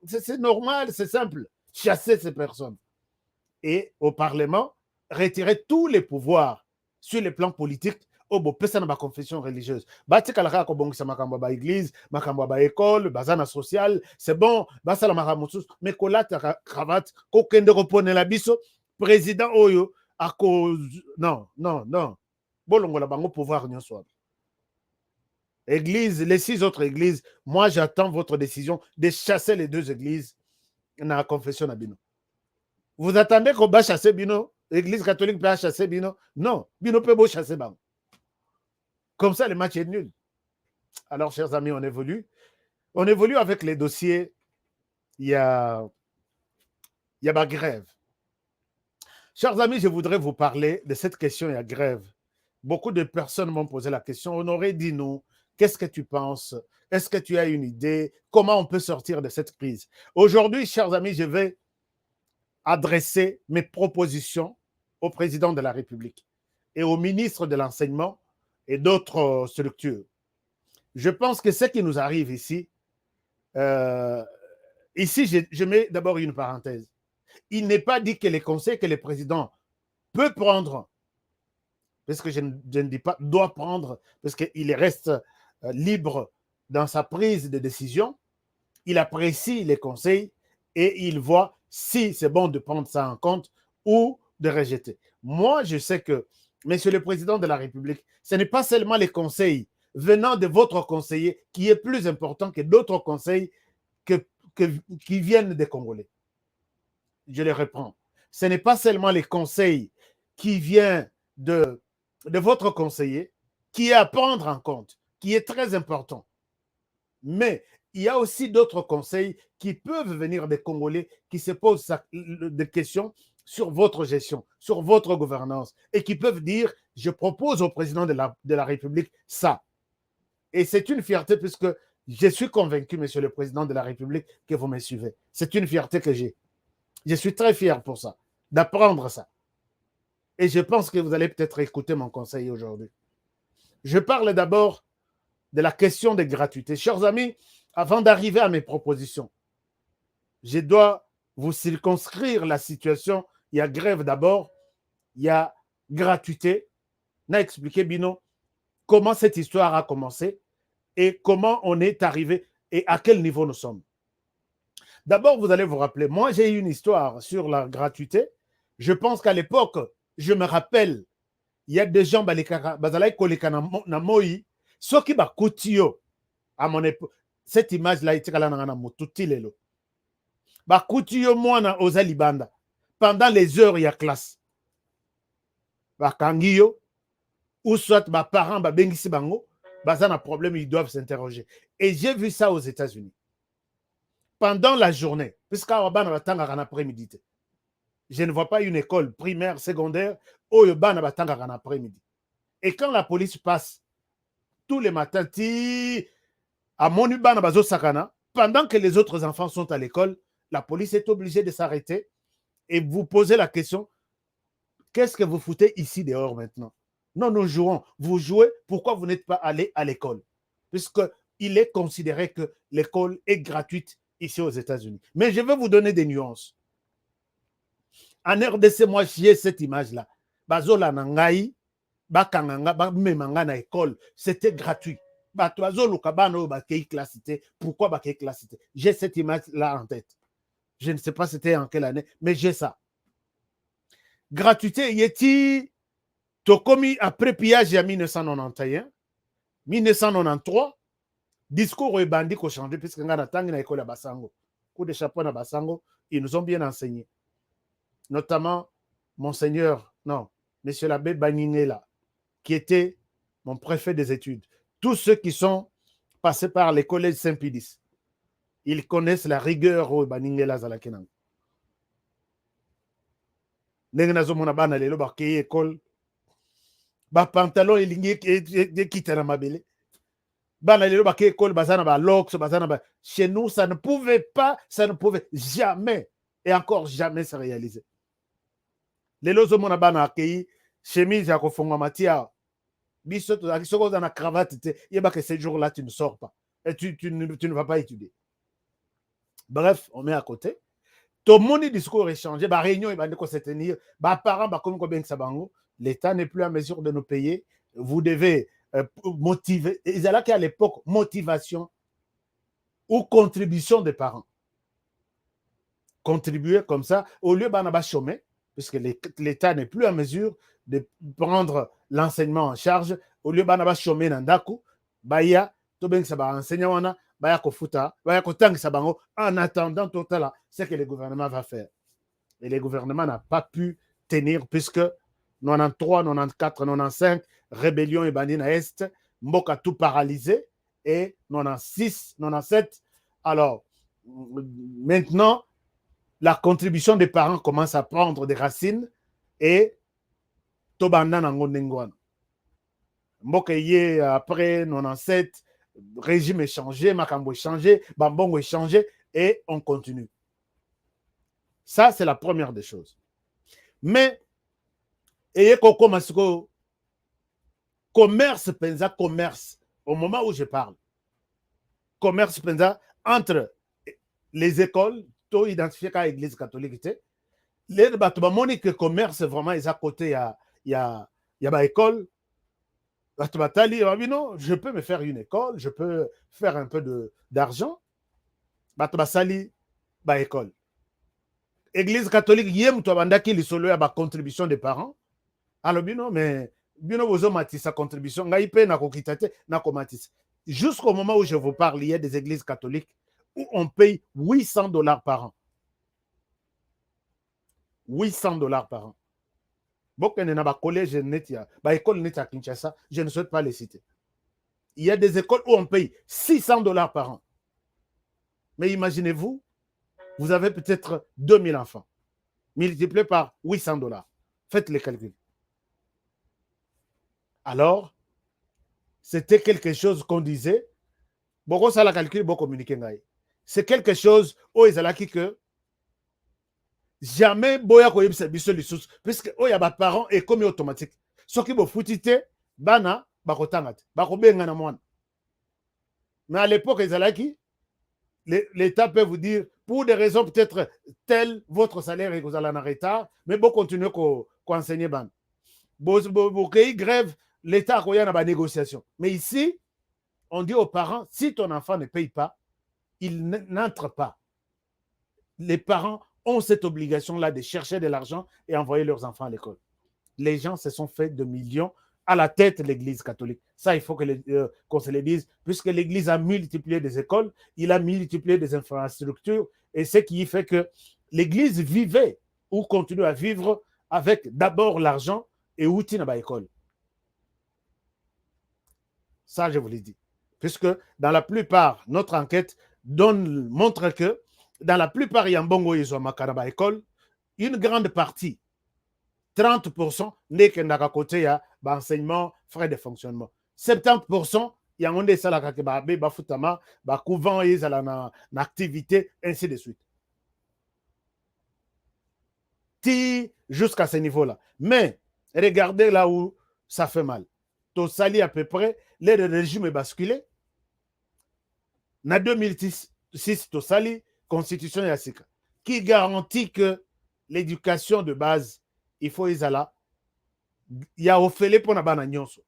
C'est normal, c'est simple. Chasser ces personnes. Et au Parlement, retirer tous les pouvoirs sur le plan politique au beau pesa na ba confession religieuse. Bati kalaka ko bongisa makambo ba église, makambo ba école, bazana social, c'est bon, basala makamotsus, mais kolata cravate, ko kende ko pone la biso président oyo à cause non. Bolongo la bango pouvoir nyonso. Église, les 6 autres églises, moi j'attends votre décision de chasser les 2 églises dans la confession na bino. Vous attendez qu'on va chasser bino, l'église catholique peut chasser bino? Non, bino peut chasser bango. Comme ça, le match est nul. Alors, chers amis, on évolue. On évolue avec les dossiers. Il y a ma grève. Chers amis, je voudrais vous parler de cette question, il y a grève. Beaucoup de personnes m'ont posé la question. Honoré, dis-nous, qu'est-ce que tu penses? Est-ce que tu as une idée? Comment on peut sortir de cette crise? Aujourd'hui, chers amis, je vais adresser mes propositions au président de la République et au ministre de l'Enseignement et d'autres structures. Je pense que ce qui nous arrive ici, je mets d'abord une parenthèse. Il n'est pas dit que les conseils que le président peut prendre, parce que je ne dis pas doit prendre, parce qu'il reste libre dans sa prise de décision, il apprécie les conseils et ils voient si c'est bon de prendre ça en compte ou de rejeter. Moi, je sais que, Monsieur le Président de la République, ce n'est pas seulement les conseils venant de votre conseiller qui est plus important que d'autres conseils qui viennent des Congolais. Je les reprends. Ce n'est pas seulement les conseils qui viennent de votre conseiller qui est à prendre en compte, qui est très important. Mais il y a aussi d'autres conseils qui peuvent venir des Congolais qui se posent des questions sur votre gestion, sur votre gouvernance, et qui peuvent dire, je propose au président de la République ça. Et c'est une fierté puisque je suis convaincu, Monsieur le Président de la République, que vous me suivez. C'est une fierté que j'ai. Je suis très fier pour ça, d'apprendre ça. Et je pense que vous allez peut-être écouter mon conseil aujourd'hui. Je parle d'abord de la question de gratuité. Chers amis, avant d'arriver à mes propositions, je dois vous circonscrire la situation. Il y a grève d'abord, il y a gratuité. On a expliqué, Bino, comment cette histoire a commencé et comment on est arrivé et à quel niveau nous sommes. D'abord, vous allez vous rappeler, moi j'ai eu une histoire sur la gratuité. Je pense qu'à l'époque, je me rappelle, il y a des gens bazalai koleka na moi, ceux qui bakuti yo à mon époque. Cette image-là, il y a na motuti lelo. Bakuti yo mwana oza libanda pendant les heures il y a classe. Bakangi yo ou soit ba parents ba bengisi bango, baza na problème, ils doivent s'interroger. Et j'ai vu ça aux États-Unis. Pendant la journée, puisqu'à Obana batanga en après-midi. Je ne vois pas une école primaire, secondaire, où Obana batanga en après-midi. Et quand la police passe tous les matins, à Monubana bazo sakana, pendant que les autres enfants sont à l'école, la police est obligée de s'arrêter et vous poser la question, qu'est-ce que vous foutez ici dehors maintenant? Non, nous jouons. Vous jouez, pourquoi vous n'êtes pas allé à l'école? Puisqu'il est considéré que l'école est gratuite ici aux États-Unis. Mais je vais vous donner des nuances. En RDC, moi, j'ai cette image-là. Bazola nangai, bakanganga, bamemanga na école, c'était gratuit. Pourquoi bakei classité? J'ai cette image-là en tête. Je ne sais pas c'était en quelle année, mais j'ai ça. Gratuité, yeti, tokomi après pillage en 1991, 1993, discours est bandit qu'on change, puisque nous avons l'école à Bassango. Coup de chapeau à Bassango, ils nous ont bien enseigné. Notamment, Monsieur l'abbé Baninela, qui était mon préfet des études. Tous ceux qui sont passés par les collèges Saint-Pédis, ils connaissent la rigueur au Baninela Zalakenan. Ndenge nazomona bana lelo bakeye école ba pantalon elingi ekita na mabele bana lelo bakeye école bazana ba lox bazana ba. Chez nous ça ne pouvait jamais et encore jamais se réaliser. Lelo zomona bana akei chemise ya kofonga matia biso to akisoko na cravate te yeba que ce jour là tu ne sors pas et tu ne vas pas étudier. Bref, on met à côté. Tout le monde discours échangé, la réunion va se tenir, les parents l'État n'est plus en mesure de nous payer, vous devez motiver. Ils allaient qu'à l'époque, motivation ou contribution des parents. Contribuer comme ça, au lieu de chômer, puisque l'État n'est plus en mesure de prendre l'enseignement en charge, au lieu de chômer dans Daku, Baya, tout bien que ça va enseigner, en attendant tout là, ce que le gouvernement va faire. Et le gouvernement n'a pas pu tenir puisque 93, 94, 95, rébellion et bandit à Est, Mboka tout paralysé et 96, 97. Alors, maintenant, la contribution des parents commence à prendre des racines et Tobanda Nangonengwan. Mboka yé après 97, régime est changé, Makambo est changé, Bambongo est changé, et on continue. Ça, c'est la première des choses. Mais, et commerce, pensa commerce, au moment où je parle, commerce, pensa entre les écoles, tout identifié à l'église catholique, les bâtiments que commerce, vraiment, ils à côté, il y a école. Je peux me faire une école, je peux faire un peu d'argent. École. Église catholique, yem to bandaki li solo ya ba contribution des parents. Alors bino mais bino bozo matisa contribution ngai pe na kokita te na komatisa. Jusqu'au moment où je vous parle, il y a des églises catholiques où on paye $800 par an. $800 par an. Bokene na ba collège netia, ba école netia Kinshasa, je ne souhaite pas les citer. Il y a des écoles où on paye $600 par an. Mais imaginez-vous, vous avez peut-être 2000 enfants, multiplié par $800. Faites les calculs. Alors, c'était quelque chose qu'on disait. Beaucoup ça la calcul, beaucoup communiquer. C'est quelque chose où ils allaient que jamais boya ko yebisa biso lisusu puisque oya ba parents est comme automatique. Ce qui bo futite bana bakotanga te, bakobenga na mwana. Mais à l'époque ils allaient qui l'État peut vous dire, pour des raisons peut-être telles, votre salaire est en retard, mais vous continuez à enseigner. Vous créez grève, l'État a une négociation. Mais ici, on dit aux parents, si ton enfant ne paye pas, il n'entre pas. Les parents ont cette obligation-là de chercher de l'argent et envoyer leurs enfants à l'école. Les gens se sont fait de millions à la tête de l'Église catholique. Ça, il faut qu'on se le dise, puisque l'Église a multiplié des écoles, il a multiplié des infrastructures, et ce qui fait que l'Église vivait ou continue à vivre avec d'abord l'argent et outil dans l'école. Ça, je vous l'ai dit. Puisque dans la plupart, notre enquête montre que dans la plupart, il y a un bongo à l'école, une grande partie, 30% n'est qu'un côté ya enseignement, frais de fonctionnement. 70% il y a un des salariés qui ba futama, ba couvent ils à na activité ainsi de suite. Jusqu'à ce niveau-là. Mais regardez là où ça fait mal. Tout sali à peu près, le régime est basculé. En 2006, tout sali constitution yassika qui garantit que l'éducation de base il faut izala il y a offert pour na bana nyonso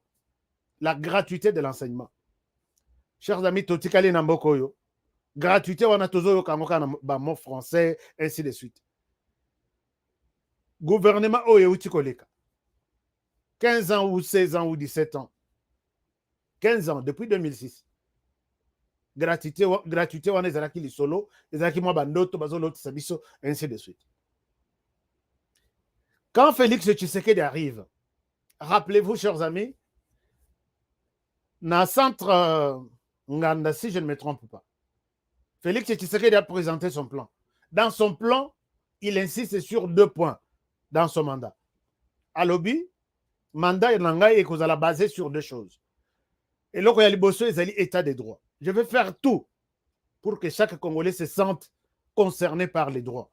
la gratuité de l'enseignement. Chers amis, totikali na mboko yo gratuité wana tozo yokangoka na ba mot français ainsi de suite. Gouvernement oyo uti koleka 15 ans ou 16 ans ou 17 ans 15 ans depuis 2006 gratuité wana ezalaki lisolo ezalaki mwa bandoto bazolotisa biso ainsi de suite. Quand Félix Tshisekedi arrive, rappelez-vous, chers amis, dans le centre Nganda, si je ne me trompe pas, Félix Tshisekedi a présenté son plan. Dans son plan, il insiste sur 2 points dans son mandat. À l'objet, mandat est basé sur 2 choses. Et là, il y a l'état des droits. Je vais faire tout pour que chaque Congolais se sente concerné par les droits.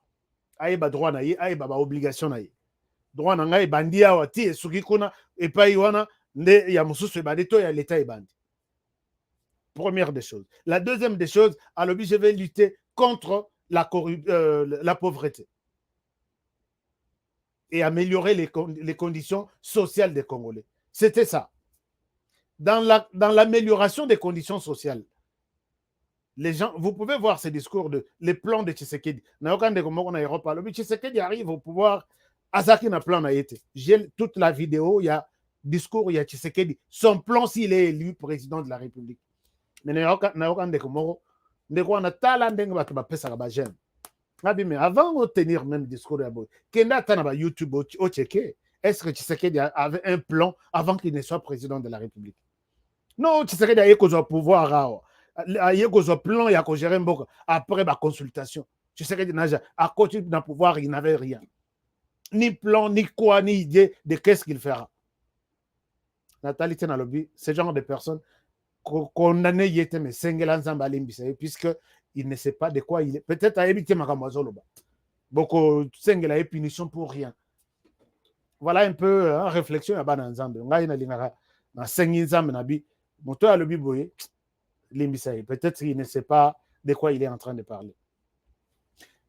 Aïba droit naïe, aïba obligation naïe. Droit nangai bandia wati et sukikuna et pas iwana ne ya mususu e bandito ya l'état e bandi. Première des choses. La deuxième des choses, à l'objet, je vais lutter contre la pauvreté et améliorer les conditions sociales des Congolais. C'était ça. Dans l'amélioration des conditions sociales, les gens, vous pouvez voir ces discours les plans de Tshisekedi. Tshisekedi arrive au pouvoir. Azaki na plan a été. J'ai toute la vidéo, il y a discours, il y a Tshisekedi. Son plan s'il est élu président de la République. Mais mais avant de tenir même discours, YouTube, est-ce que Tshisekedi avait un plan avant qu'il ne soit président de la République? Non, Tshisekedi a eu au pouvoir, il a eu un plan, il a géré un peu après la consultation. Tshisekedi à côté d'un pouvoir, il n'avait rien. Ni plan, ni quoi, ni idée de qu'est-ce qu'il fera. Nathalie Tenalobi, ce genre de personnes condamnées, il était mais puisqu'il ne sait pas de quoi il est. Peut-être à éviter ma camazoloba. Beaucoup Sengela est punition pour rien. Voilà un peu une réflexion à Bananzambe. Peut-être qu'il ne sait pas de quoi il est en train de parler.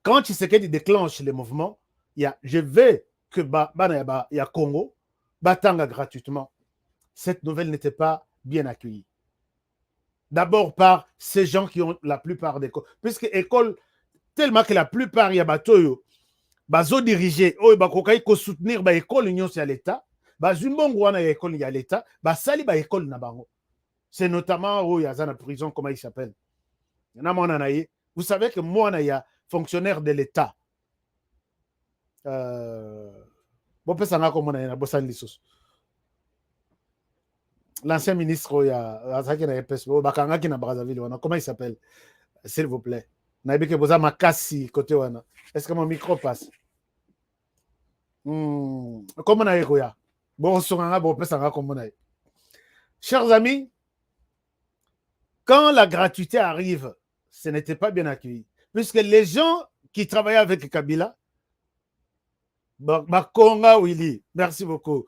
Quand Tshisekedi déclenche les mouvements, je veux que il y a Congo batanga gratuitement. Cette nouvelle n'était pas bien accueillie. D'abord par ces gens qui ont la plupart des écoles. Puisque école, tellement que la plupart, il y a Batoyo, bazo diriger oyo bakokai ko soutenir ba école nyonso ya l'état bazwi mbongo wana ya école ya l'état basali ba école na bango. C'est notamment oyo aza na prison, comment il s'appelle, na mwana na ye. Vous savez que mwana ya fonctionnaire de l'état bopesa ngako mwana na bosani lisusu l'ancien ministre ya azaki na EPS bakangaki na Brazzaville wana, comment il s'appelle s'il vous plaît, nayebi ke boza makasi côté wana. Est-ce que mon micro passe? Comment na ye koya bosonganga bopesa ngako mwana ye. Chers amis, quand la gratuité arrive, ce n'était pas bien accueilli, puisque les gens qui travaillaient avec Kabila, Bakonga Willy, merci beaucoup,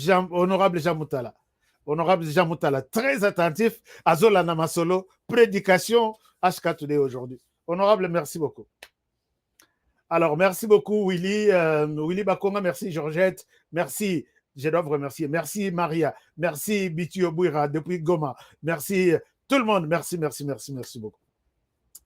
honorable Jean Moutala, très attentif à Zola Namasolo, prédication HK Today aujourd'hui. Honorable, merci beaucoup. Alors, merci beaucoup Willy, Willy Bakonga, merci Georgette, merci, je dois vous remercier, merci Maria, merci Biti Obouira depuis Goma, merci tout le monde, merci beaucoup.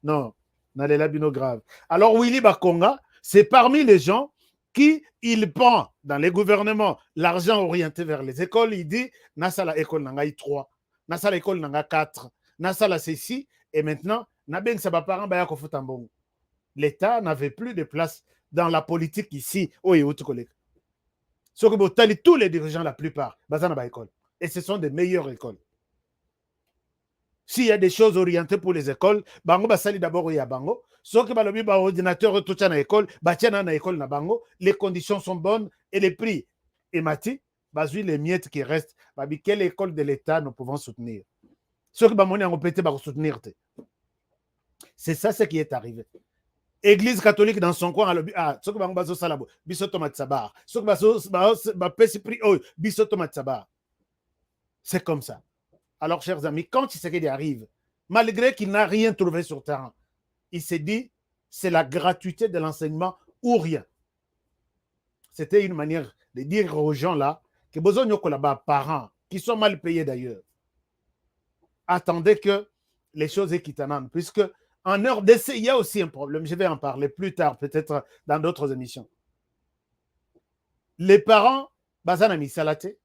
Non, n'allez la bino grave. Alors Willy Bakonga, c'est parmi les gens qui, il prend dans les gouvernements l'argent orienté vers les écoles, il dit, Nassala école nangai 3, Nassala école nanga 4, Nassala ceci, et maintenant, Nabeng Sabaparan Bayako Futambong. L'État n'avait plus de place dans la politique ici, au Yéhoutou collègue. Ce que vous avez tous les dirigeants, la plupart, Bazana ba école. Et ce sont des meilleures écoles. S'il y a des choses orientées pour les écoles, bango basali d'abord au bango. Sauf que balobi ba ordinateur tout à l'école, batiana na école na bango, les conditions sont bonnes et les prix. Et mati, bazui les miettes qui restent, babi quelle école de l'État nous pouvons soutenir. Sauf que bamoni en pété ba soutenir. C'est ça ce qui est arrivé. Église catholique dans son coin, ce que bango bazo salabo, biso tomat sabar. Ce que bazo ba pesi prix oh, biso tomat sabar. C'est comme ça. Alors, chers amis, quand Tshisekedi arrive, malgré qu'il n'a rien trouvé sur terrain, il s'est dit, c'est la gratuité de l'enseignement ou rien. C'était une manière de dire aux gens là, que besoin de là-bas, parents, qui sont mal payés d'ailleurs, attendez que les choses équitanent, puisque en heure d'essai, il y a aussi un problème. Je vais en parler plus tard, peut-être dans d'autres émissions. Les parents, bazanami salaté,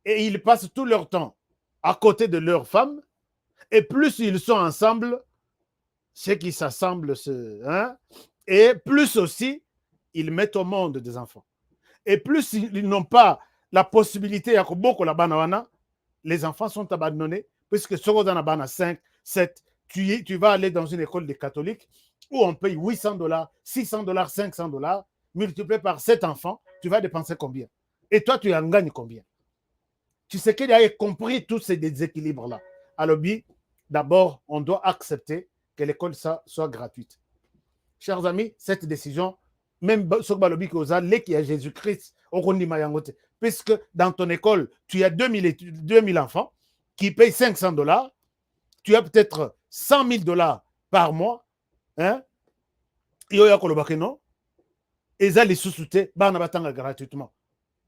et ils passent tout leur temps à côté de leurs femmes, et plus ils sont ensemble, ceux qui s'assemblent, et plus aussi, ils mettent au monde des enfants. Et plus ils n'ont pas la possibilité, les enfants sont abandonnés, puisque sur les 5, 7, tu vas aller dans une école des catholiques où on paye $800, $600, $500, multiplié par 7 enfants, tu vas dépenser combien? Et toi, tu en gagnes combien? Tu sais qu'il a compris tous ces déséquilibres-là. Alors, d'abord, on doit accepter que l'école soit gratuite. Chers amis, cette décision, même sur Balobi Kozale, qui a Jésus-Christ, puisque dans ton école, tu as 2000 enfants qui payent $500, tu as peut-être $100,000 par mois, hein? Gratuitement.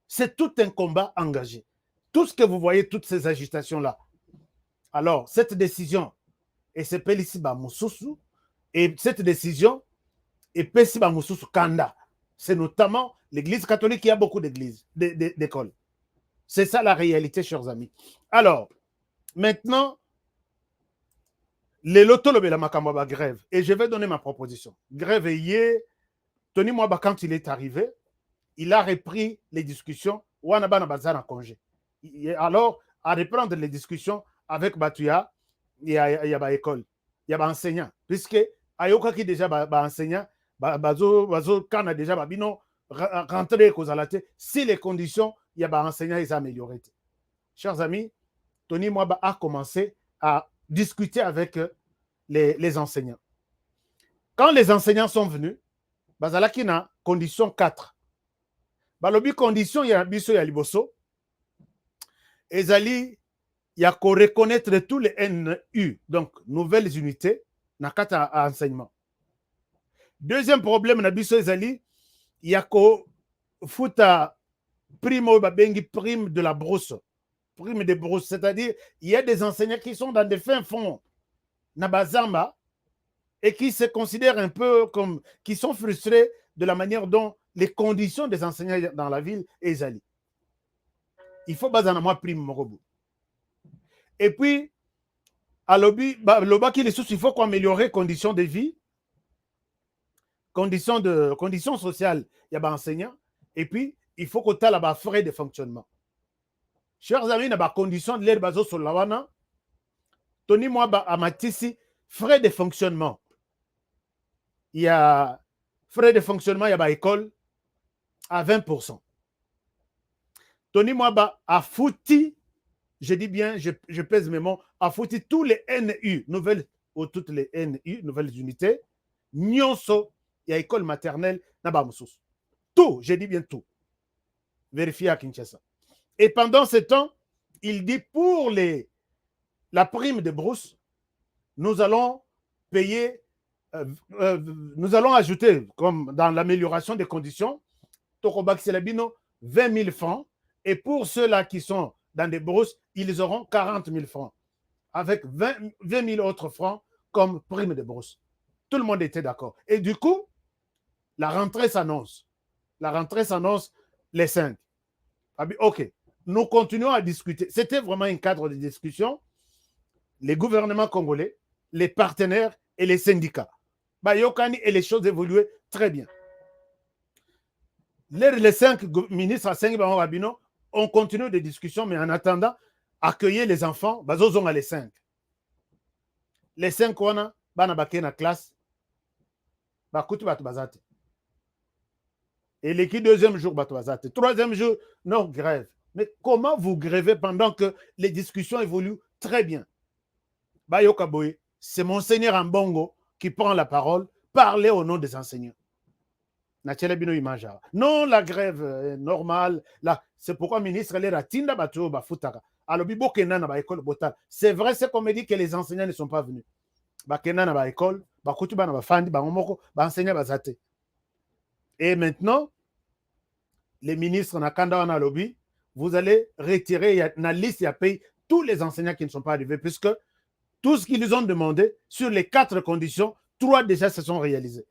C'est tout un combat engagé. Tout ce que vous voyez, toutes ces agitations-là. Alors, cette décision, et c'est Pelisiba Moussousou, et cette décision, et Pelisiba Moussousou Kanda, c'est notamment l'église catholique, il y a beaucoup d'églises, d'écoles. C'est ça la réalité, chers amis. Alors, maintenant, les lotolobe la makamaba grève, et je vais donner ma proposition. Grève hier, Tony Mwaba, quand il est arrivé, il a repris les discussions, Wanaba Nabazan en congé. Alors, à reprendre les discussions avec Batuya, il y a école, il y a enseignant, puisque Ayoka qui déjà enseignant, Bazo Kana déjà Babino rentrer Kozalate, si les conditions, il y a enseignant, ils amélioré. Chers amis, Tony Mwaba a commencé à discuter avec les enseignants. Quand les enseignants sont venus, Bazalakina, condition 4. Balobi condition, il y a Biso Yaliboso. Ezali, il y a qu'à reconnaître tous les NU, donc nouvelles unités, dans le enseignement. Deuxième problème, Nabiso Ezali, il y a qu'à foutre prime de la brousse, prime de brousse, c'est-à-dire il y a des enseignants qui sont dans des fins fonds, Nabazamba, et qui se considèrent un peu comme, qui sont frustrés de la manière dont les conditions des enseignants dans la ville est allée. Il faut baser en moi prime Morobo. Et puis, à lobby, il faut améliorer les conditions de vie, conditions sociales, il y a des enseignants, et puis il faut que tu aies des frais de fonctionnement. Chers amis, il y a des conditions de l'air bazo sur la wana. Tony, moi, à Matisse, frais de fonctionnement. Il y a frais de fonctionnement, il y a des écoles à 20%. Tony, moi, à Fouti, je dis bien, je pèse mes mots, à Fouti, tous les NU, toutes les NU, nouvelles unités, Nyonso, il y a école maternelle, Nabamoussous. Tout, je dis bien tout. Vérifiez à Kinshasa. Et pendant ce temps, il dit pour la prime de brousse, nous allons payer, nous allons ajouter, comme dans l'amélioration des conditions, Tokobak Selabino, 20 000 francs. Et pour ceux-là qui sont dans des brousses, ils auront 40 000 francs. Avec 20 000 autres francs comme prime de brousse. Tout le monde était d'accord. Et du coup, la rentrée s'annonce. La rentrée s'annonce les 5. OK. Nous continuons à discuter. C'était vraiment un cadre de discussion. Les gouvernements congolais, les partenaires et les syndicats. Bayokani et les choses évoluaient très bien. Les 5 ministres à 5 Babino, on continue des discussions, mais en attendant, accueillir les enfants, bazozon à les 5. Les 5 on a banabaké na classe, bakuti batubazate. Et l'équipe deuxième jour batubazate. Troisième jour, non, grève. Mais comment vous grèvez pendant que les discussions évoluent très bien? Bayoka Boye, c'est Monseigneur Ambongo qui prend la parole, parler au nom des enseignants. Non, la grève est normale. C'est pourquoi le ministre est ratinda bato bafutaka. Alors, c'est vrai, c'est qu'on me dit que les enseignants ne sont pas venus. Et maintenant, les ministres Nakanda en lobby, vous allez retirer la liste et payer tous les enseignants qui ne sont pas arrivés, puisque tout ce qu'ils ont demandé, sur les 4 conditions, 3 déjà se sont réalisés.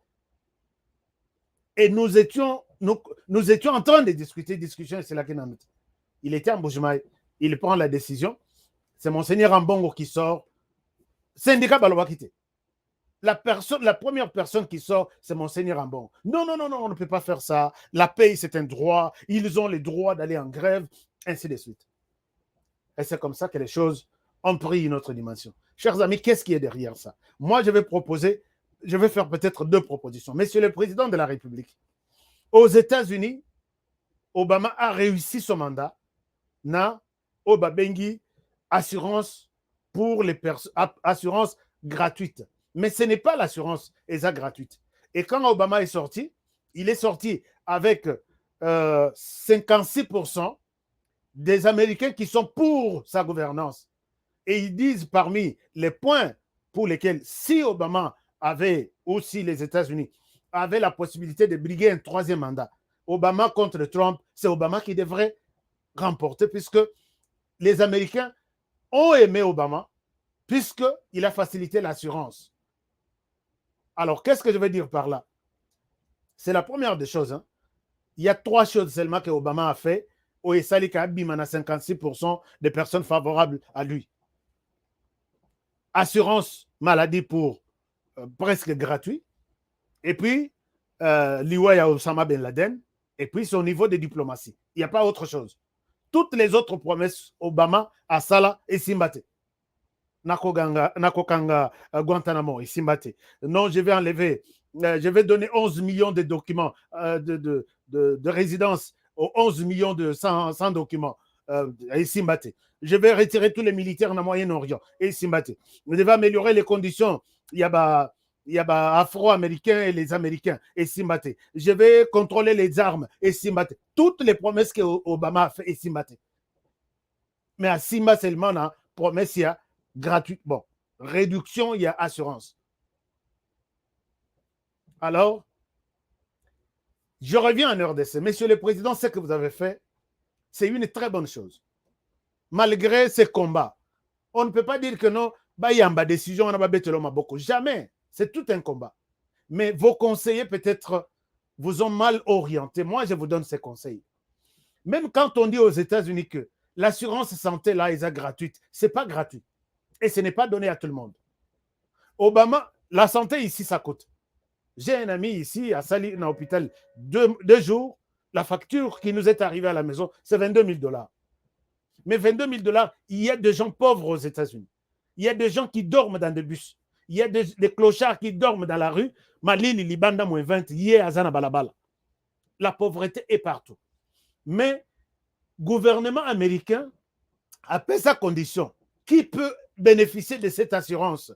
Et nous étions en train de discussion, c'est là qu'il en est. Il était en Boujumaï, il prend la décision. C'est Monseigneur Ambongo qui sort. Syndicat Balobakité. La première personne qui sort, c'est Monseigneur Ambongo. Non, on ne peut pas faire ça. La paye, c'est un droit. Ils ont le droit d'aller en grève, ainsi de suite. Et c'est comme ça que les choses ont pris une autre dimension. Chers amis, qu'est-ce qui est derrière ça? Moi, je vais faire peut-être 2 propositions. Monsieur le Président de la République, aux États-Unis, Obama a réussi son mandat. Na Obabengi, assurance pour les personnes, assurance gratuite. Mais ce n'est pas l'assurance gratuite. Et quand Obama est sorti, il est sorti avec 56% des Américains qui sont pour sa gouvernance. Et ils disent parmi les points pour lesquels, si Obama avait, ou si les États-Unis avaient la possibilité de briguer un 3e mandat, Obama contre Trump, c'est Obama qui devrait remporter, puisque les Américains ont aimé Obama, puisqu'il a facilité l'assurance. Alors, qu'est-ce que je veux dire par là? C'est la première des choses. Hein. Il y a 3 choses seulement que Obama a fait. Oesali Kabimana, 56% des personnes favorables à lui. Assurance maladie pour presque gratuit. Et puis, Liwaya Osama Ben Laden. Et puis, son niveau de diplomatie. Il n'y a pas autre chose. Toutes les autres promesses, Obama, Asala et Simbate. Nakokanga, Guantanamo et Simbate. Non, je vais enlever, je vais donner 11 millions de documents de résidence aux 11 millions de 100 documents et Simbate. Je vais retirer tous les militaires dans le Moyen-Orient et Simbate. Je vais améliorer les conditions. Il y a Afro-Américains et les Américains et Simbate. Je vais contrôler les armes et Simbate. Toutes les promesses que Obama a fait et Simbate. Mais à Simba seulement, la promesse, il y a gratuite. Bon, réduction, il y a assurance. Alors, je reviens en RDC. Monsieur le Président, ce que vous avez fait, c'est une très bonne chose. Malgré ces combats, on ne peut pas dire que non, il y a une décision, on a beaucoup. Jamais. C'est tout un combat. Mais vos conseillers, peut-être, vous ont mal orienté. Moi, je vous donne ces conseils. Même quand on dit aux États-Unis que l'assurance santé, là, est gratuite, ce n'est pas gratuit. Et ce n'est pas donné à tout le monde. Obama, la santé ici, ça coûte. J'ai un ami ici à Sali, dans l'hôpital, 2 jours. La facture qui nous est arrivée à la maison, c'est 22 000 $. Mais 22 000 $, il y a des gens pauvres aux États-Unis. Il y a des gens qui dorment dans des bus. Il y a des clochards qui dorment dans la rue. Malili, Libanda, moins 20, hier, Azana Balabala. La pauvreté est partout. Mais le gouvernement américain a fait sa condition. Qui peut bénéficier de cette assurance?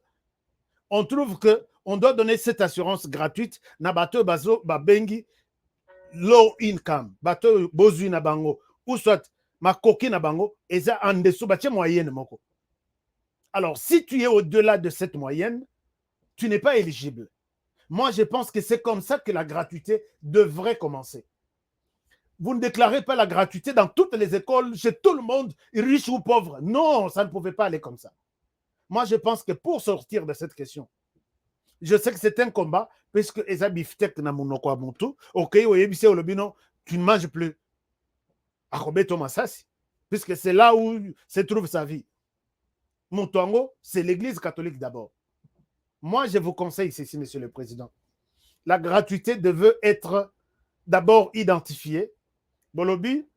On trouve qu'on doit donner cette assurance gratuite na bateau bazo babengi low income, bateau bozui na bango, ou soit ma coquille na bango, et ça en dessous, bache moyenne moko. Alors, si tu es au-delà de cette moyenne, tu n'es pas éligible. Moi, je pense que c'est comme ça que la gratuité devrait commencer. Vous ne déclarez pas la gratuité dans toutes les écoles, chez tout le monde, riche ou pauvre. Non, ça ne pouvait pas aller comme ça. Moi, je pense que pour sortir de cette question, je sais que c'est un combat, puisque Eza Biftek na monoko amuntu, ok, oyebise olobino, tu ne manges plus. Akobeto Masasi, puisque c'est là où se trouve sa vie. Montongo, c'est l'église catholique d'abord. Moi, je vous conseille ceci, monsieur le président. La gratuité devait être d'abord identifiée. Bolobi,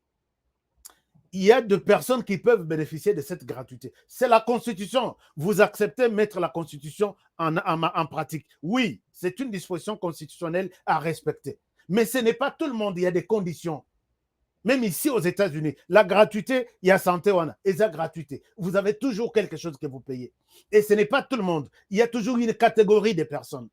il y a de personnes qui peuvent bénéficier de cette gratuité. C'est la Constitution. Vous acceptez mettre la Constitution en pratique. Oui, c'est une disposition constitutionnelle à respecter. Mais ce n'est pas tout le monde. Il y a des conditions. Même ici aux États-Unis, la gratuité, il y a santé, et la gratuité. Vous avez toujours quelque chose que vous payez. Et ce n'est pas tout le monde. Il y a toujours une catégorie de personnes.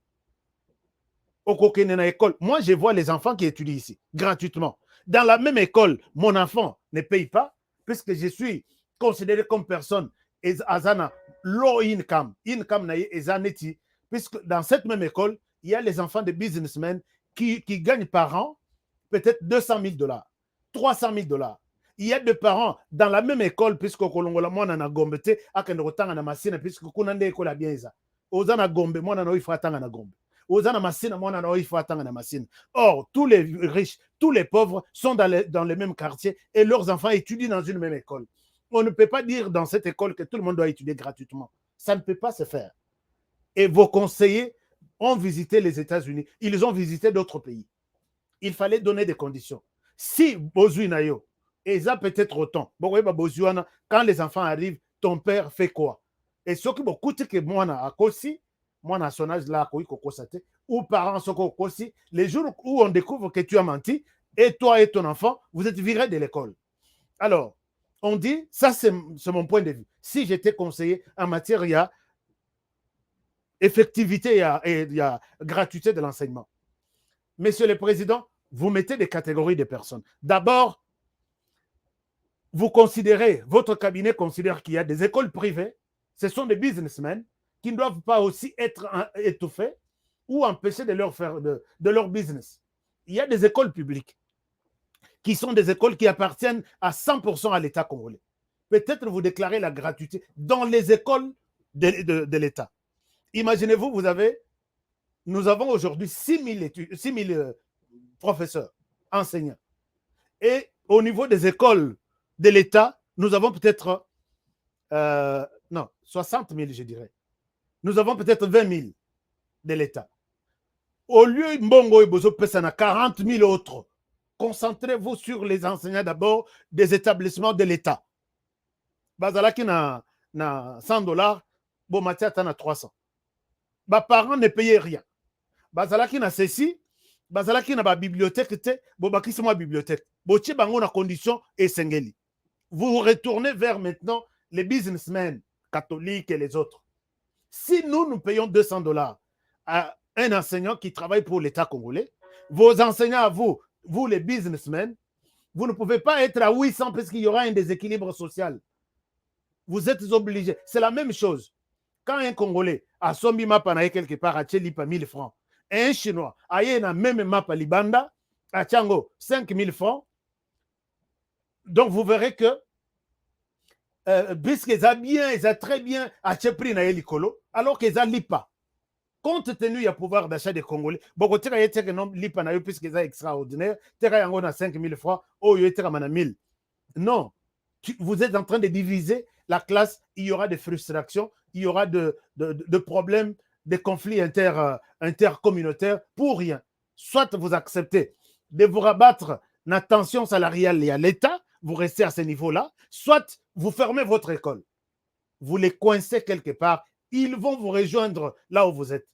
Moi, je vois les enfants qui étudient ici, gratuitement. Dans la même école, mon enfant ne paye pas, puisque je suis considéré comme personne azana low income, puisque dans cette même école, il y a les enfants de businessmen qui gagnent par an peut-être 200 000 $, 300 000 $. Il y a des parents dans la même école, puisque Kolongola, moi, on a gombe, à machine, puisque Kunande école a bien ça. Ozana gombe, moi, on a eu fratang à gombe. Or, tous les riches, tous les pauvres sont dans les mêmes quartiers et leurs enfants étudient dans une même école. On ne peut pas dire dans cette école que tout le monde doit étudier gratuitement. Ça ne peut pas se faire. Et vos conseillers ont visité les États-Unis. Ils ont visité d'autres pays. Il fallait donner des conditions. Si Bozui Nayo, et ça peut-être autant, quand les enfants arrivent, ton père fait quoi? Et ce qui coûte que moi, à Kossi, moi, à son âge là, ou parents sont aussi, les jours où on découvre que tu as menti, et toi et ton enfant, vous êtes virés de l'école. Alors, on dit, ça c'est mon point de vue. Si j'étais conseiller en matière, il y a effectivité et il y a gratuité de l'enseignement. Monsieur le Président, vous mettez des catégories de personnes. D'abord, vous considérez, votre cabinet considère qu'il y a des écoles privées, ce sont des businessmen, qui ne doivent pas aussi être étouffés ou empêchés de leur faire de leur business. Il y a des écoles publiques qui sont des écoles qui appartiennent à 100% à l'État congolais. Peut-être vous déclarez la gratuité dans les écoles de l'État. Imaginez-vous, nous avons aujourd'hui 6 000 professeurs, enseignants. Et au niveau des écoles de l'État, nous avons peut-être 60 000, je dirais. Nous avons peut-être 20 000 de l'État. Au lieu de 40 000 autres, concentrez-vous sur les enseignants d'abord des établissements de l'État. Bazalaki na 100 $, bon Mathiata na 300. Mes parents ne payaient rien. Bazalaki na ceci, bazalaki na ba bibliothèque te, bon bakisi moi bibliothèque. Bochi bango na condition et sengeli. Vous retournez vers maintenant les businessmen catholiques et les autres. Si nous payons 200 $ à un enseignant qui travaille pour l'État congolais, vos enseignants à vous les businessmen, vous ne pouvez pas être à 800 parce qu'il y aura un déséquilibre social. Vous êtes obligés. C'est la même chose. Quand un Congolais a son mapa quelque part à Tchelipa 1000 francs, et un Chinois a un même map à Libanda, à Tchango 5000 francs, donc vous verrez que puisqu'ils ont bien, ils ont très bien à Tchepri na Elikolo, alors qu'ils ont lipa. compte tenu du pouvoir d'achat des Congolais, beaucoup de gens qui puisque c'est extraordinaire, tu as 5 000 francs, oh, tu as 1000. Non, vous êtes en train de diviser la classe, il y aura des frustrations, il y aura de problèmes, des conflits intercommunautaires pour rien. Soit vous acceptez de vous rabattre la tension salariale et à l'État, vous restez à ce niveau-là, soit vous fermez votre école. Vous les coincez quelque part, ils vont vous rejoindre là où vous êtes.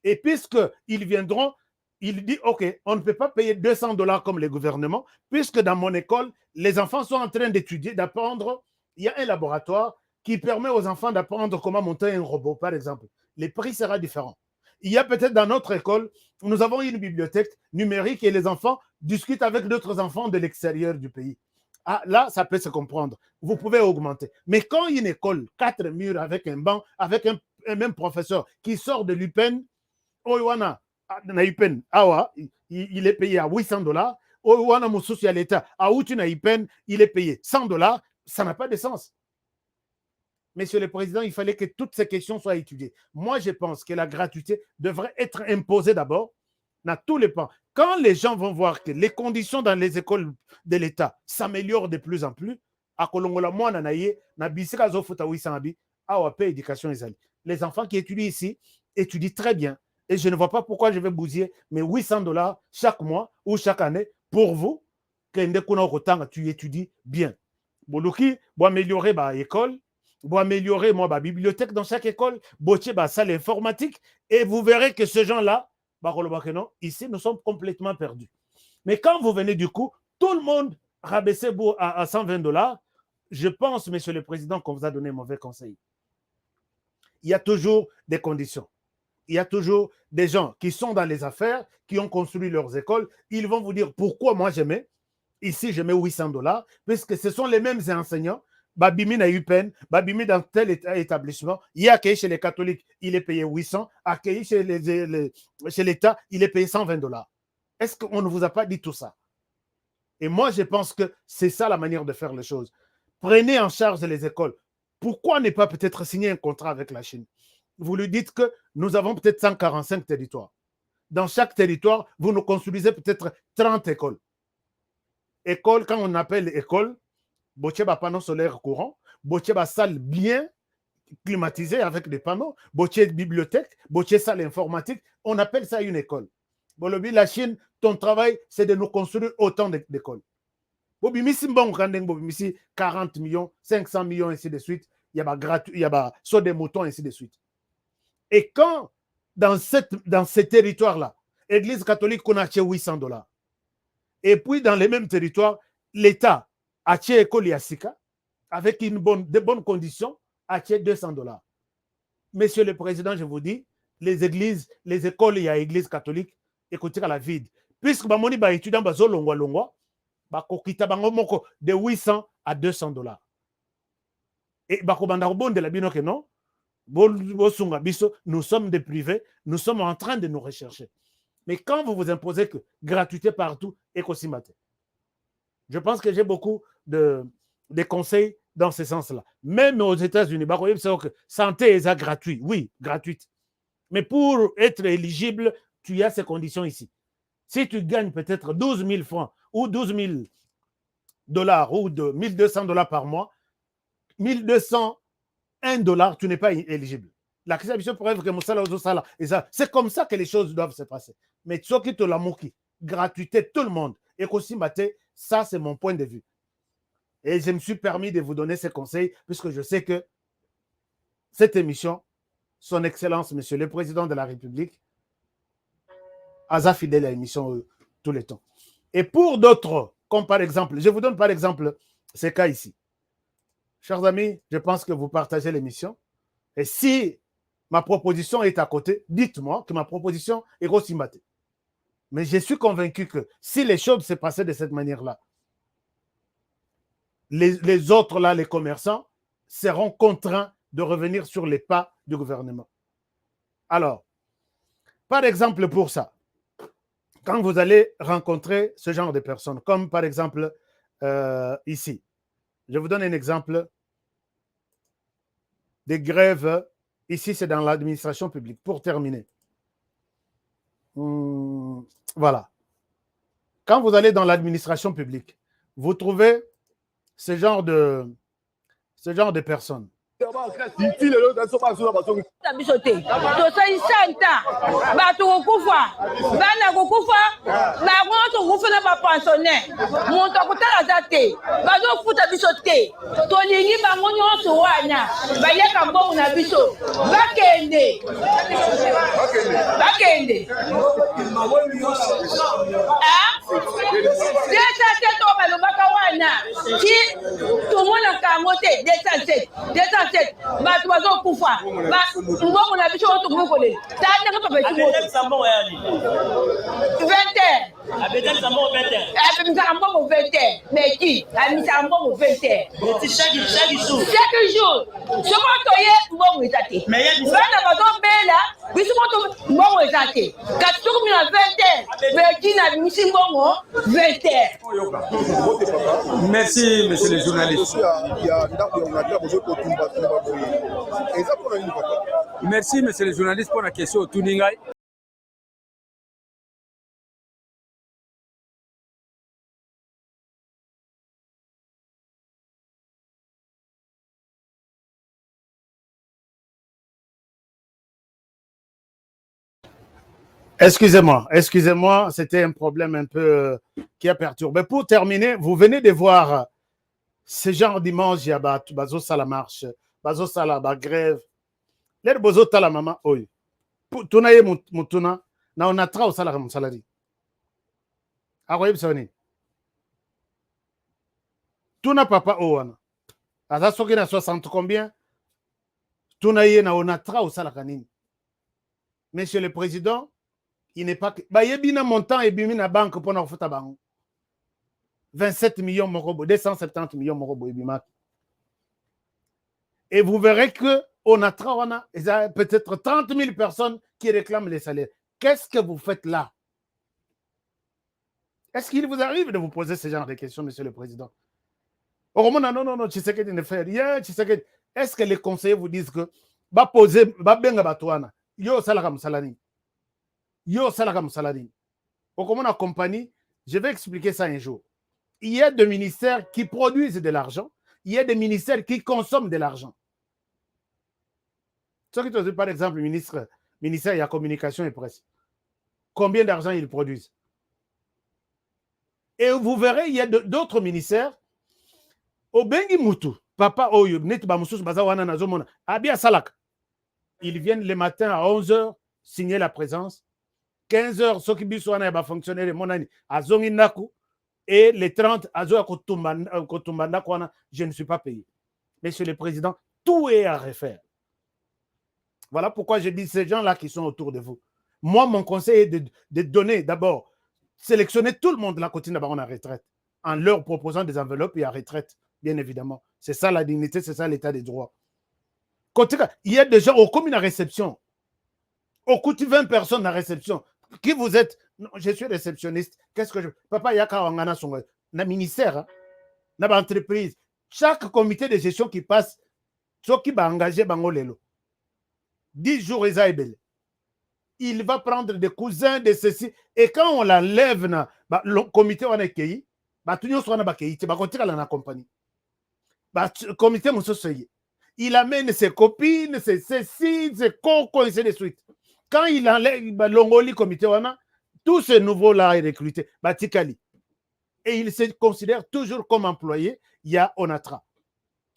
Et puisqu'ils viendront, il dit, OK, on ne peut pas payer 200 $ comme le gouvernement, puisque dans mon école, les enfants sont en train d'étudier, d'apprendre. Il y a un laboratoire qui permet aux enfants d'apprendre comment monter un robot, par exemple. Les prix seront différents. Il y a peut-être dans notre école, nous avons une bibliothèque numérique et les enfants discutent avec d'autres enfants de l'extérieur du pays. Ah, là, ça peut se comprendre. Vous pouvez augmenter. Mais quand une école, 4 murs avec un banc, avec un même professeur qui sort de l'UPEN, Oiwana, il est payé à 800 $. Oiwana Moussousi à l'État, à Outina Ipen, il est payé 100 $. Ça n'a pas de sens. Monsieur le Président, il fallait que toutes ces questions soient étudiées. Moi, je pense que la gratuité devrait être imposée d'abord dans tous les pans. Quand les gens vont voir que les conditions dans les écoles de l'État s'améliorent de plus en plus, à Kolongola, moi, les enfants qui étudient ici étudient très bien. Et je ne vois pas pourquoi je vais bousiller mes 800 $ chaque mois ou chaque année pour vous, que tu étudies bien. Boluki, pour améliorer l'école, pour améliorer la bibliothèque dans chaque école, pour la salle informatique, et vous verrez que ces gens-là, ici, nous sommes complètement perdus. Mais quand vous venez du coup, tout le monde rabaissé à 120 $, je pense, Monsieur le Président, qu'on vous a donné un mauvais conseil. Il y a toujours des conditions. Il y a toujours des gens qui sont dans les affaires, qui ont construit leurs écoles. Ils vont vous dire pourquoi moi je mets. Ici, je mets 800 $, puisque ce sont les mêmes enseignants. Babimi na UPEN, Babimi dans tel établissement. Il y a accueilli chez les catholiques, il est payé 800. Accueilli chez l'État, il est payé 120 $. Est-ce qu'on ne vous a pas dit tout ça? Et moi, je pense que c'est ça la manière de faire les choses. Prenez en charge les écoles. Pourquoi ne pas peut-être signer un contrat avec la Chine? Vous lui dites que nous avons peut-être 145 territoires. Dans chaque territoire, vous nous construisez peut-être 30 écoles. École, quand on appelle école, Bocheba panneau solaire courant, Bocheba salle bien climatisée avec des panneaux, Bocheba bibliothèque, Bocheba salle informatique, on appelle ça une école. Bolobi, la Chine, ton travail, c'est de nous construire autant d'écoles. Bobi, misi bon, misi 40 millions, 500 millions, ainsi de suite. Il y a gratuit, il y a soit des moutons, ainsi de suite. Et quand, dans ces territoires-là, l'Église catholique, on a acheté 800 $. Et puis, dans les mêmes territoires, l'État a acheté l'école Yassika, avec de bonnes conditions, a acheté 200 $. Monsieur le Président, je vous dis, les églises, les écoles, il y a l'église catholique, écoutez à la vide. Puisque les étudiants de 800 à 200 $. Et non, nous sommes des privés, nous sommes en train de nous rechercher. Mais quand vous vous imposez que gratuité partout, je pense que j'ai beaucoup de conseils dans ce sens-là. Même aux États-Unis, santé est gratuit, oui, gratuite. Mais pour être éligible, tu as ces conditions ici. Si tu gagnes peut-être 12 000 francs ou 12 000 $ ou de 1200 $ par mois, 1201 $, tu n'es pas éligible. La question pourrait être que c'est comme ça que les choses doivent se passer. Mais ce qui te l'a mouki, gratuité, tout le monde. Et qu'aussi, ça, c'est mon point de vue. Et je me suis permis de vous donner ces conseils, puisque je sais que cette émission, son Excellence, Monsieur le Président de la République, a fidèle à l'émission tous les temps. Et pour d'autres, comme par exemple, je vous donne par exemple ces cas ici. Chers amis, je pense que vous partagez l'émission. Et si ma proposition est à côté, dites-moi que ma proposition est aussi matée. Mais je suis convaincu que si les choses se passaient de cette manière-là, les autres, là, les commerçants, seront contraints de revenir sur les pas du gouvernement. Alors, par exemple, pour ça, quand vous allez rencontrer ce genre de personnes, comme par exemple ici, je vous donne un exemple des grèves Ici, c'est dans l'administration publique. Pour terminer. Voilà. Quand vous allez dans l'administration publique, vous trouvez ce genre de personnes. biso te tosali santa bato kokufa bana kokufa bango tokufa na bapensionnaire moto akotala aza te bazofuta biso te tolingi bango nyonso wana bayaka mbongo na biso bakende desa te to balobaka wana ti tomonaka yango te 207 bato bazokufa mbongo na biso tokoki kolela taa ndenge topesi 20 abimisaka mbongo 20 meki abimisaka mbongo 20 chaque jour soko toye mbongo eza te bana bazobela biso moto mbongo eza te kasi tokomi na 20 meki na bimisi mbongo 20. Merci, monsieur le journaliste. Merci, monsieur le journaliste, pour la question. Tuningai. Excusez-moi, c'était un problème un peu qui a perturbé. Pour terminer, vous venez de voir ce genre d'image, il y a bazo sala marche, bazo sala ba grève. Les bozo tala mama oy. Tuna ye mutuna na on a tra au salaire mon salari. Akoyeb soni. Tuna papa owana. Aza soki na 60 combien? Tuna ye na on a tra au salaire kanini. Monsieur le président, il n'est pas que bayebina montant et bimina banque pour na futa bango. 27 millions morobo, 270 millions morobo ebima. Et vous verrez que on a peut-être 30 000 personnes qui réclament les salaires. Qu'est-ce que vous faites là? Est-ce qu'il vous arrive de vous poser ce genre de questions, monsieur le président? Non, Tshisekedi ne fait rien. Est-ce que les conseillers vous disent que ba poser, ba benga batouana, yo salakam salani. Yo salakam salani. Au comment la compagnie, je vais expliquer ça un jour. Il y a des ministères qui produisent de l'argent, il y a des ministères qui consomment de l'argent. Par exemple, le ministère de la communication et presse. Combien d'argent ils produisent? Et vous verrez, il y a d'autres ministères. Au Bengi Moutou, papa Oyo, Net Bamoussous, Bazawana Nazomona, Abia Salak. Ils viennent le matin à 11h signer la présence. 15h, ceux qui sont fonctionnaires, à Zonginaku. Et les 30, je ne suis pas payé. Monsieur le Président, tout est à refaire. Voilà pourquoi je dis ces gens-là qui sont autour de vous. Moi, mon conseil est de donner d'abord, sélectionner tout le monde là côté d'abord en retraite, en leur proposant des enveloppes et à retraite, bien évidemment. C'est ça la dignité, c'est ça l'état des droits. Il y a des gens au commun à réception. Au coût de 20 personnes à réception. Qui vous êtes? Non, je suis réceptionniste. Qu'est-ce que je... Papa, il y a un ministère, une entreprise. Chaque comité de gestion qui passe, ceux qui va engager Bangolelo. 10 jours, il va prendre des cousins de ceci. Et quand on l'enlève, le comité on est cueilli, tout le monde soit cueilli, il va continuer à la compagnie. Le comité, il amène ses copines, ses ceci, ses cocos, et ainsi de suite. Quand il enlève l'ongoli comité, tous ces nouveaux-là est recruté, Batikali. Et il se considère toujours comme employé, il y a Onatra.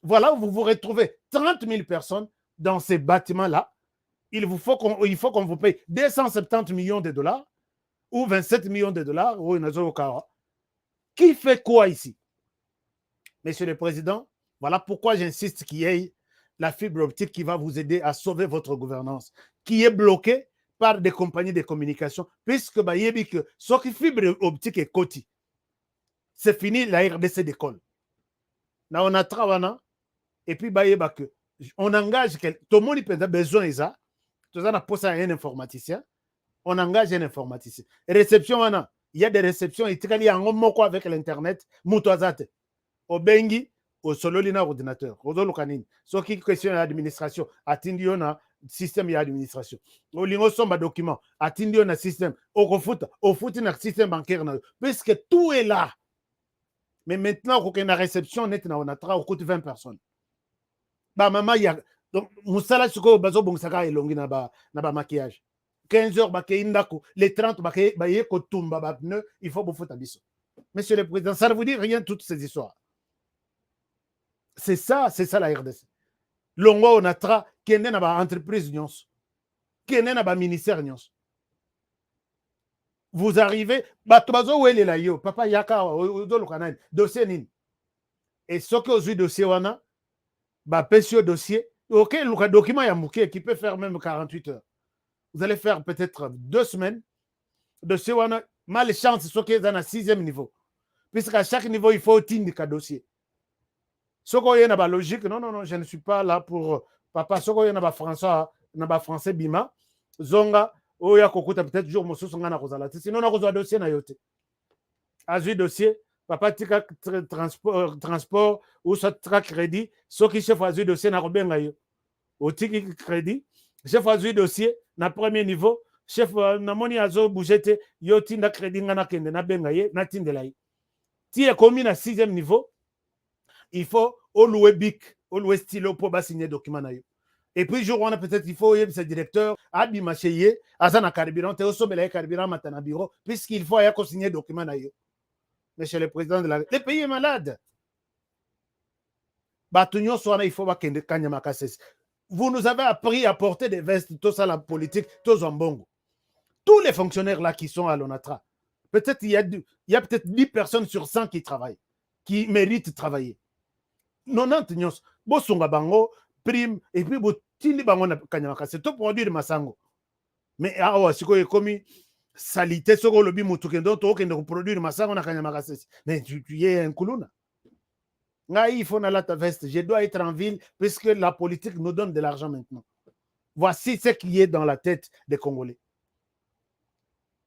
Voilà où vous vous retrouvez 30 000 personnes dans ces bâtiments-là. Il faut qu'on vous paye 270 millions de dollars ou 27 millions de dollars. Qui fait quoi ici? Monsieur le Président, voilà pourquoi j'insiste qu'il y ait la fibre optique qui va vous aider à sauver votre gouvernance, qui est bloquée par des compagnies de communication, puisque ce qui fibre optique est côté. C'est fini, la RDC d'école. Là, on a travaillé, et puis on engage, tout le monde a besoin de ça. Tout ça, on a posé un informaticien. On engage un informaticien. Réception, il y a des réceptions, il y a un mot avec l'Internet, Moutouazate, au Bengi, au Sololina ordinateur, au Zolukanine. Ce qui question l'administration, à Tindiona, système ya administration olingo somba document atindi yo na système okofuta ofuti na système bancaire na yo puisque tout est là. Mais maintenant okokende na réception net na onatra okoti 20 personnes bamama ya donc mosala sikoyo bazobongisaka elongi na maquillage 15 heures bakei ndako les 30 baye kotumba bapneu il faut bofuta biso. Monsieur le Président, ça ne vous dit rien toutes ces histoires. C'est ça la RDC. Longo onatra kende na ba entreprise nyonso kende na ba ministère nyonso. Vous arrivez bato bazo welela yo papa yaka ozoluka nani dossier nini et soki ozwi dossier wana ba pesi dossier OK luka document ya muke qui peut faire même 48 heures. Vous allez faire peut-être 2 semaines dossier wana malchance soki za na 6e niveau puisqu'à chaque niveau il faut tindika dossier. Soko ye na ba logique non je ne suis pas là pour papa soko ye na ba français bima zonga oya kokuta peut-être jour mosusu ngana kozala sinon na kozwa dossier na yote azui dossier papa tika transport ou soit tra crédit soki chef azui dossier na kobenga yo otiki crédit chef azui dossier na premier niveau chef na moni azo bougete yo tinda crédit ngana kende na benga ye na tindela ye ti e komi na 6e niveau. Il faut louer bic, louer stylo pour signer document na yo. Et puis jour on a peut-être il faut ce directeur abi macheye azana carburant te osomela carburant matana bureau puisqu'il faut ya signer document na yo. Monsieur le président de le pays est malade. Batunyo soana il faut ba kende kanya makasese. Vous nous avez appris à porter des vestes tout ça la politique tous en bongo. Tous les fonctionnaires là qui sont à l'ONATRA. Peut-être il y a peut-être 10 personnes sur 100 qui travaillent, qui méritent de travailler. 90 nyos bosonga bango prime et puis botindi bango na kanyamaka c'est tout produire masango mais awa siko ekomi salité soko lobi mutuke ndo to okende produire masango na kanyamaka mais tu es un kuluna ngai il faut na la veste je dois être en ville puisque la politique nous donne de l'argent maintenant. Voici ce qui est dans la tête des Congolais.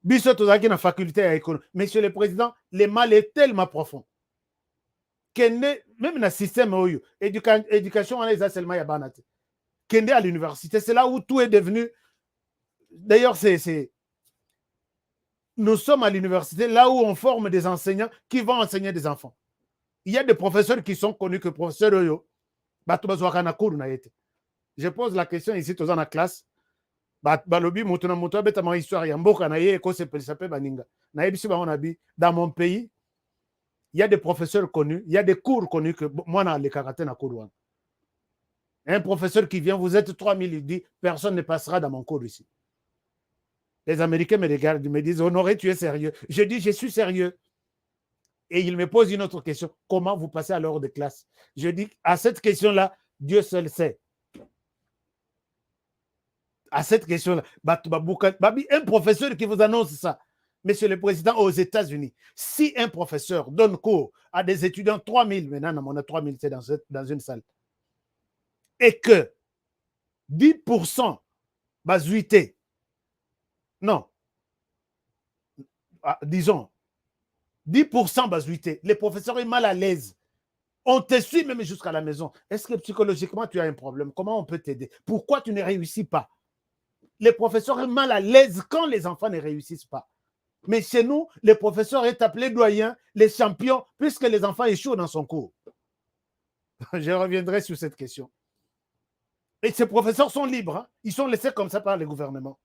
Biso tozaki na faculté à économie. Monsieur le Président, le mal est tellement profond. Même dans le système, éducation, on a seulement yabanate. Kende à l'université, c'est là où tout est devenu. D'ailleurs, nous sommes à l'université, là où on forme des enseignants qui vont enseigner des enfants. Il y a des professeurs qui sont connus que professeurs Oyo. Je pose la question ici, tous dans la classe. Dans mon pays, il y a des professeurs connus, il y a des cours connus que moi, dans les karaté, na cours. Un professeur qui vient, vous êtes 3000, il dit, personne ne passera dans mon cours ici. Les Américains me regardent, ils me disent, Honoré, tu es sérieux? Je dis, je suis sérieux. Et il me pose une autre question, comment vous passez à l'heure de classe? Je dis, à cette question-là, Dieu seul sait. À cette question-là, un professeur qui vous annonce ça, Monsieur le Président, aux États-Unis, si un professeur donne cours à des étudiants, 3000, maintenant on a 3000, c'est dans une salle, et que 10% basuité, non, disons, 10% basuité, les professeurs sont mal à l'aise. On te suit même jusqu'à la maison. Est-ce que psychologiquement tu as un problème? Comment on peut t'aider? Pourquoi tu ne réussis pas? Les professeurs sont mal à l'aise quand les enfants ne réussissent pas. Mais chez nous, les professeurs sont appelés doyens, les champions, puisque les enfants échouent dans son cours. Je reviendrai sur cette question. Et ces professeurs sont libres. Hein? Ils sont laissés comme ça par le gouvernement.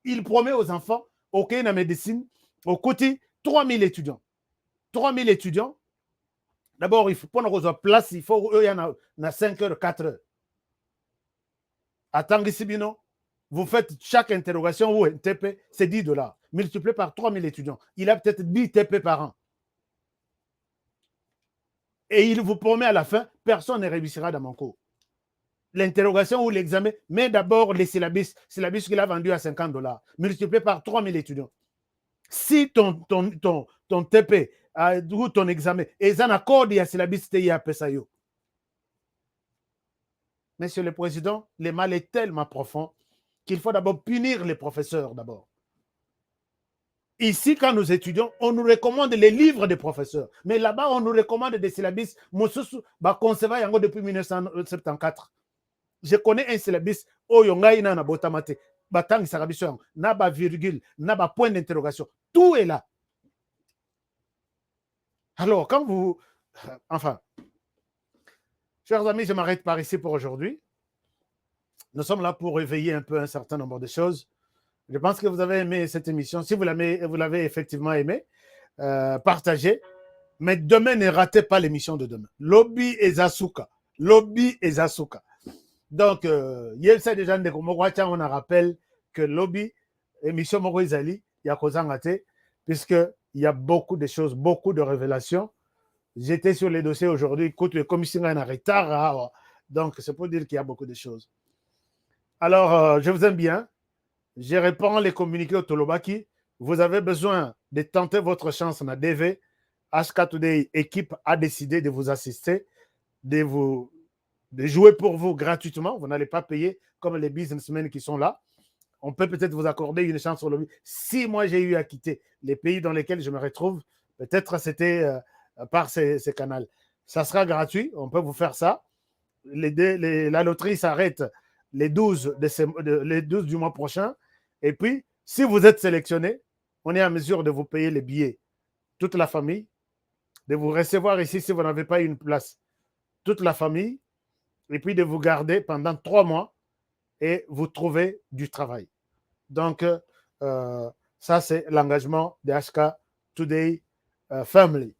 Ils promettent aux enfants, OK, dans la médecine, au côté, 3000 étudiants. 3000 étudiants. D'abord, il faut prendre aux places, il faut, il y en a 5 heures, 4 heures. Attends, Sibino, vous faites chaque interrogation ou un TP, c'est $10. Multiplié par 3000 étudiants. Il a peut-être 10 TP par an. Et il vous promet à la fin, personne ne réussira dans mon cours. L'interrogation ou l'examen, mais d'abord les syllabus qu'il a vendu à $50, multiplié par 3000 étudiants. Si ton TP ou ton examen est en accord avec syllabus TIA-PESAYO. Monsieur le Président, le mal est tellement profond qu'il faut d'abord punir les professeurs d'abord. Ici, quand nous étudions, on nous recommande les livres des professeurs. Mais là-bas, on nous recommande des syllabus. Mosusu, concevoir depuis 1974. je connais un syllabus oyo ngai na botama te batangisa biso yango na ba virgule na ba point d'interrogation, tout est là. Alors quand vous enfin, chers amis, je m'arrête par ici pour aujourd'hui. Nous sommes là pour réveiller un peu un certain nombre de choses. Je pense que vous avez aimé cette émission. Si vous l'avez effectivement aimé, partagez. Mais demain, ne ratez pas l'émission de demain. Lobby et Zasuka. Lobby et Zasuka. Donc, hier, c'est déjà on a rappelé que Lobby, émission Moroizali, il y a Kozangate, puisqu'il y a beaucoup de choses, beaucoup de révélations. J'étais sur les dossiers aujourd'hui. Écoute, le commissaire est en retard. Donc, c'est pour dire qu'il y a beaucoup de choses. Alors, je vous aime bien. Je réponds les communiqués au Tolobaki. Vous avez besoin de tenter votre chance dans DV. HK Today, équipe a décidé de vous assister, de jouer pour vous gratuitement. Vous n'allez pas payer comme les businessmen qui sont là. On peut peut-être vous accorder une chance sur le lobby. Si moi j'ai eu à quitter les pays dans lesquels je me retrouve, peut-être c'était par ces canaux. Ça sera gratuit, on peut vous faire ça. La loterie s'arrête les 12 du mois prochain. Et puis, si vous êtes sélectionné, on est en mesure de vous payer les billets. Toute la famille, de vous recevoir ici si vous n'avez pas une place. Toute la famille, et puis de vous garder pendant 3 mois et vous trouver du travail. Donc, ça, c'est l'engagement de HK Today Family.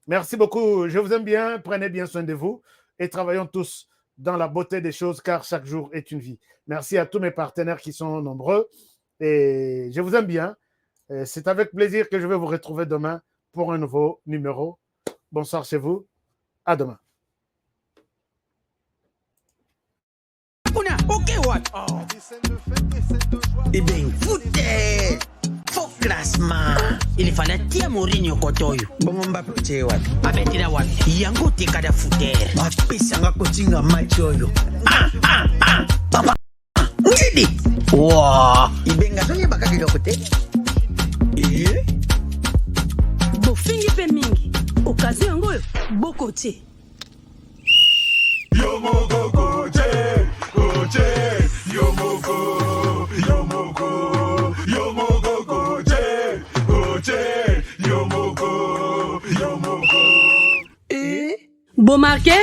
Merci beaucoup. Je vous aime bien. Prenez bien soin de vous et travaillons tous dans la beauté des choses car chaque jour est une vie. Merci à tous mes partenaires qui sont nombreux et je vous aime bien. C'est avec plaisir que je vais vous retrouver demain pour un nouveau numéro. Bonsoir chez vous. À demain. Eh bien, foutez! Faux classement! Il fallait tirer Mourinho Kotoyo. Bon, Mbappé, tu vois. Abetira wapi? Yango tekada fouter. Bapesanga kotinga match oyo. Papa! Ngidi! Wow! Ibenga sonye bakaki lokote. Bofingi pe mingi. Okazi yango bokote. Yomoko koche, koche, yomoko, yomoko, yomoko koche, koche, yomoko, yomoko. Bon marqué?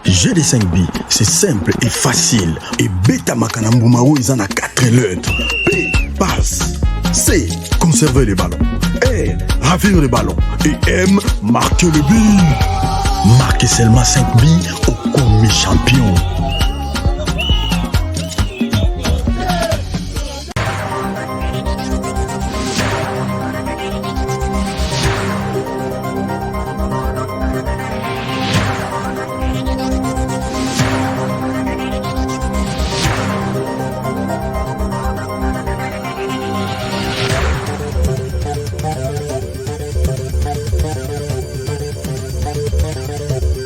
GD5B, c'est simple et facile. Et Beta Makanambumao, ils en a 4 lettres. P, passe. C, conserver les ballons. R, ravir les ballons. Et M, marquer le but. Marquez seulement 5 billes au commis champion.